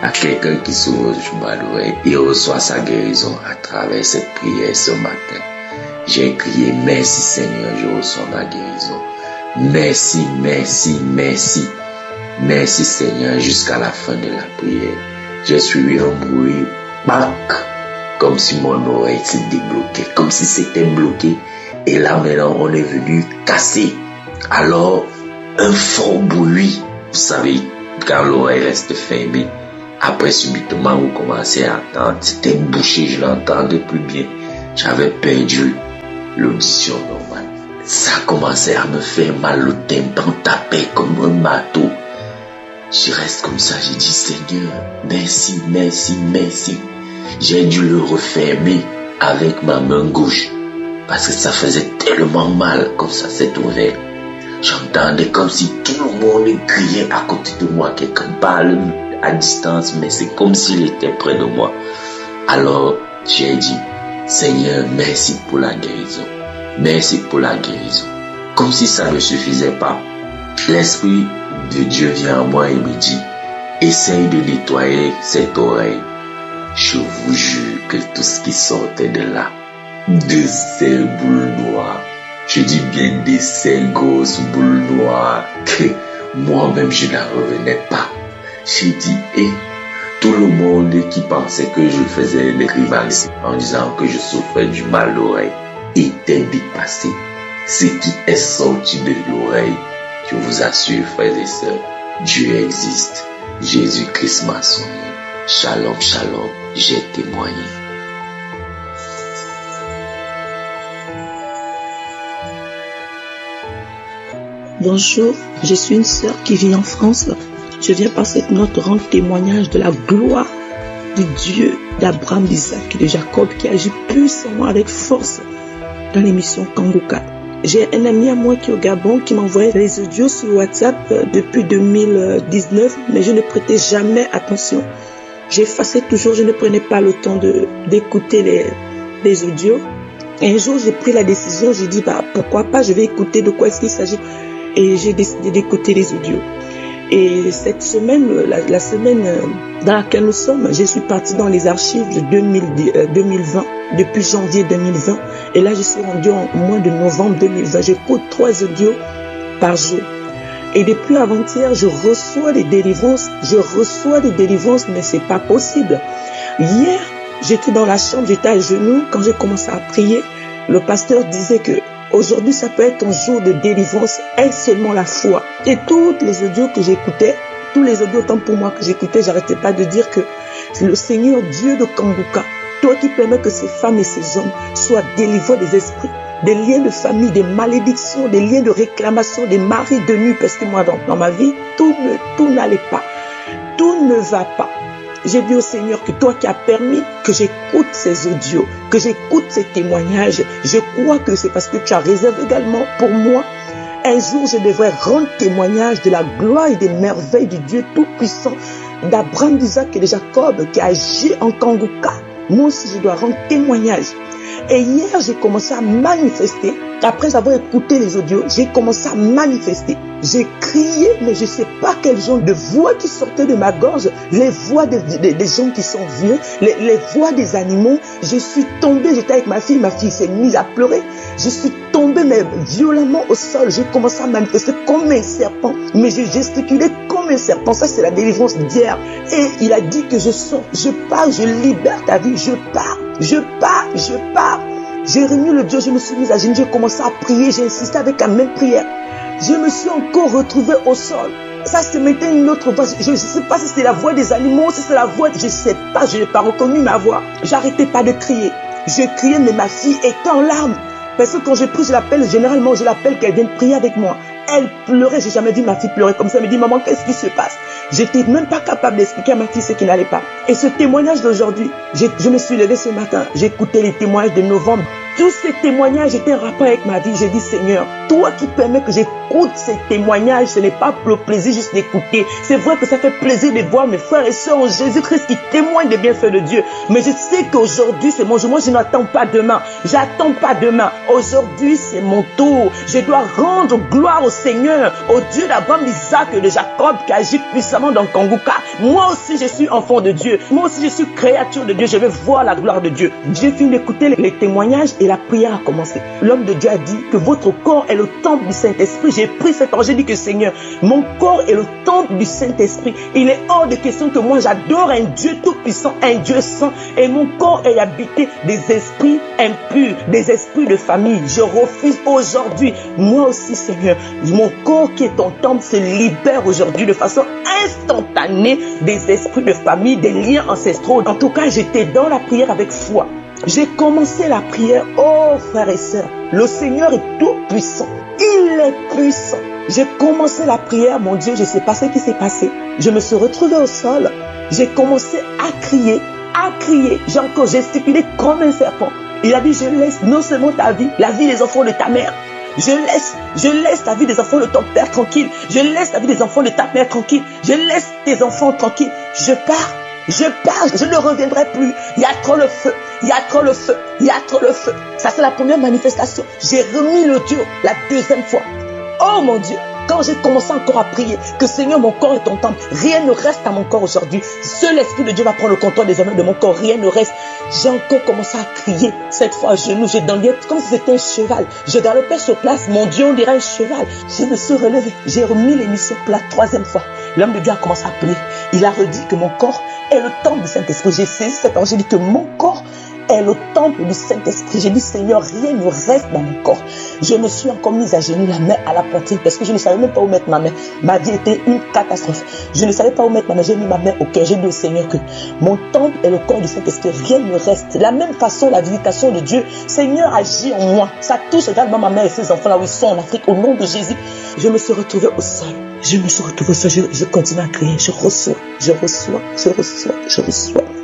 Il y a quelqu'un qui souffre du mal d'oreille. Il reçoit sa guérison à travers cette prière ce matin. J'ai crié, merci Seigneur, je reçois ma guérison. Merci, merci, merci. Merci Seigneur jusqu'à la fin de la prière. J'ai suivi un bruit, bac, comme si mon oreille s'est débloquée, comme si c'était bloqué. Et là maintenant on est venu casser. Alors un fort bruit, vous savez, quand l'oreille reste fermée, après subitement vous commencez à entendre, c'était bouché, je l'entendais plus bien. J'avais perdu l'audition normale. Ça commençait à me faire mal, le tympan tapait comme un marteau. Je reste comme ça, j'ai dit Seigneur, merci, merci, merci. J'ai dû le refermer avec ma main gauche parce que ça faisait tellement mal comme ça s'est ouvert. J'entendais comme si tout le monde criait à côté de moi, quelqu'un parle à distance, mais c'est comme s'il était près de moi. Alors j'ai dit Seigneur, merci pour la guérison. Merci pour la guérison. Comme si ça ne suffisait pas, l'Esprit de Dieu vient à moi et me dit, essaye de nettoyer cette oreille. Je vous jure que tout ce qui sortait de là, de ces boules noires, je dis bien de ces grosses boules noires, que moi-même je n'en revenais pas. J'ai dit, tout le monde qui pensait que je faisais des rivalités en disant que je souffrais du mal d'oreille était dépassé. Ce qui est sorti de l'oreille, je vous assure, frères et sœurs, Dieu existe. Jésus-Christ m'a sauvé. Shalom, shalom, j'ai témoigné. Bonjour, je suis une sœur qui vit en France. Je viens par cette note rendre témoignage de la gloire du Dieu d'Abraham, d'Isaac et de Jacob qui agit puissamment avec force dans l'émission Kanguka. J'ai un ami à moi qui est au Gabon qui m'envoyait les audios sur WhatsApp depuis 2019, mais je ne prêtais jamais attention. J'effaçais toujours, je ne prenais pas le temps d'écouter les audios. Et un jour, j'ai pris la décision, j'ai dit, pourquoi pas, je vais écouter de quoi est-ce qu'il s'agit. Et j'ai décidé d'écouter les audios. Et cette semaine, la semaine dans laquelle nous sommes, je suis partie dans les archives de 2020, depuis janvier 2020. Et là, je suis rendue au mois de novembre 2020. J'écoute 3 audios par jour. Et depuis avant-hier, je reçois des délivrances, mais c'est pas possible. Hier, j'étais dans la chambre, j'étais à genoux. Quand j'ai commencé à prier, le pasteur disait que aujourd'hui, ça peut être un jour de délivrance, aie seulement la foi. Et toutes les audios que j'écoutais, tous les audios autant pour moi que j'écoutais, j'arrêtais pas de dire que le Seigneur Dieu de Kanguka, toi qui permets que ces femmes et ces hommes soient délivrés des esprits, des liens de famille, des malédictions, des liens de réclamation, des maris de nuit, parce que moi dans ma vie, tout n'allait pas, tout ne va pas. J'ai dit au Seigneur que toi qui as permis que j'écoute ces audios, que j'écoute ces témoignages, je crois que c'est parce que tu as réservé également pour moi. Un jour, je devrais rendre témoignage de la gloire et des merveilles du Dieu Tout-Puissant, d'Abraham, d'Isaac et de Jacob qui agit en Kanguka. Moi aussi, je dois rendre témoignage. Et hier, j'ai commencé à manifester. Après avoir écouté les audios, j'ai commencé à manifester. J'ai crié, mais je ne sais pas quel genre de voix qui sortait de ma gorge. Les voix des gens qui sont vieux, les voix des animaux. Je suis tombée, j'étais avec ma fille s'est mise à pleurer. Je suis tombée, mais violemment au sol. J'ai commencé à manifester comme un serpent. Mais j'ai gesticulé comme un serpent. Ça, c'est la délivrance d'hier. Et il a dit que je sors, je pars, je libère ta vie. Je pars. J'ai remis le Dieu, je me suis mise à genoux, j'ai commencé à prier, j'ai insisté avec la même prière. Je me suis encore retrouvée au sol. Ça, c'est maintenant une autre voix. Je ne sais pas si c'est la voix des animaux, si c'est la voix, je ne sais pas, je n'ai pas reconnu ma voix. J'arrêtais pas de crier. Je criais, mais ma fille était en larmes. Parce que quand je prie, généralement, je l'appelle qu'elle vienne prier avec moi. Elle pleurait, j'ai jamais vu ma fille pleurer comme ça. Elle me dit, maman, qu'est-ce qui se passe? J'étais même pas capable d'expliquer à ma fille ce qui n'allait pas. Et ce témoignage d'aujourd'hui, je me suis levée ce matin, j'ai écouté les témoignages de novembre. Tous ces témoignages étaient en rapport avec ma vie. J'ai dit, Seigneur, toi qui permets que j'écoute ces témoignages, ce n'est pas pour le plaisir juste d'écouter. C'est vrai que ça fait plaisir de voir mes frères et sœurs en Jésus-Christ qui témoignent des bienfaits de Dieu. Mais je sais qu'aujourd'hui, c'est mon jour. Moi, je n'attends pas demain. J'attends pas demain. Aujourd'hui, c'est mon tour. Je dois rendre gloire au Seigneur, au Dieu d'Abraham, d'Isaac et de Jacob qui agit puissamment dans Kanguka. Moi aussi, je suis enfant de Dieu. Moi aussi, je suis créature de Dieu. Je vais voir la gloire de Dieu. J'ai fini d'écouter les témoignages. Et la prière a commencé. L'homme de Dieu a dit que votre corps est le temple du Saint-Esprit. J'ai pris cet ange, j'ai dit que Seigneur, mon corps est le temple du Saint-Esprit. Il est hors de question que moi j'adore un Dieu tout-puissant, un Dieu saint, et mon corps est habité des esprits impurs, des esprits de famille. Je refuse aujourd'hui, moi aussi Seigneur, mon corps qui est ton temple se libère aujourd'hui de façon instantanée des esprits de famille, des liens ancestraux. En tout cas, j'étais dans la prière avec foi. J'ai commencé la prière. Oh frères et sœurs, le Seigneur est tout puissant. Il est puissant. J'ai commencé la prière, mon Dieu, je ne sais pas ce qui s'est passé. Je me suis retrouvée au sol. J'ai commencé à crier. J'ai encore gesticulé comme un serpent. Il a dit, je laisse non seulement ta vie, la vie des enfants de ta mère. Je laisse la vie des enfants de ton père tranquille. Je laisse la vie des enfants de ta mère tranquille. Je laisse tes enfants tranquilles. Je pars, je ne reviendrai plus. Il y a trop le feu, il y a trop le feu, il y a trop le feu. Ça c'est la première manifestation. J'ai remis le Dieu la deuxième fois. Oh mon Dieu, quand j'ai commencé encore à prier, que Seigneur, mon corps est ton temple, rien ne reste à mon corps aujourd'hui. Seul l'Esprit de Dieu va prendre le contrôle désormais de mon corps, rien ne reste. J'ai encore commencé à crier, cette fois à genoux, j'ai dansé comme si c'était un cheval. Je galopais sur place, mon Dieu, on dirait un cheval. Je me suis relevé, j'ai remis l'émission plat, troisième fois. L'homme de Dieu a commencé à prier. Il a redit que mon corps est le temple du Saint-Esprit. J'ai saisi cet ange, j'ai dit que mon corps est le temple du Saint-Esprit. J'ai dit, Seigneur, rien ne reste dans mon corps. Je me suis encore mise à genoux, la main à la poitrine, parce que je ne savais même pas où mettre ma main. Ma vie était une catastrophe. Je ne savais pas où mettre ma main. J'ai mis ma main au cœur. J'ai dit au Seigneur que mon temple est le corps du Saint-Esprit. Rien ne reste. De la même façon, la visitation de Dieu, Seigneur, agit en moi. Ça touche également ma mère et ses enfants là où ils sont en Afrique. Au nom de Jésus, je me suis retrouvée au sol. Je continue à crier. Je reçois.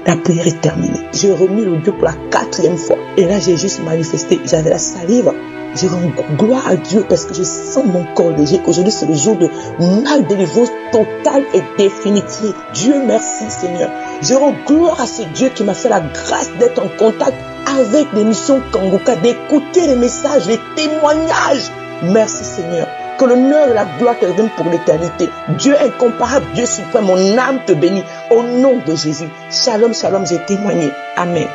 La prière est terminée. J'ai remis le Dieu pour la 4e fois. Et là, j'ai juste manifesté. J'avais la salive. Je rends gloire à Dieu parce que je sens mon corps léger. Aujourd'hui, c'est le jour de ma délivrance totale et définitive. Dieu merci, Seigneur. Je rends gloire à ce Dieu qui m'a fait la grâce d'être en contact avec l'émission Kanguka, d'écouter les messages, les témoignages. Merci, Seigneur. Que l'honneur et la gloire te reviennent pour l'éternité. Dieu incomparable, Dieu suprême, mon âme te bénit. Au nom de Jésus. Shalom, shalom, j'ai témoigné. Amen.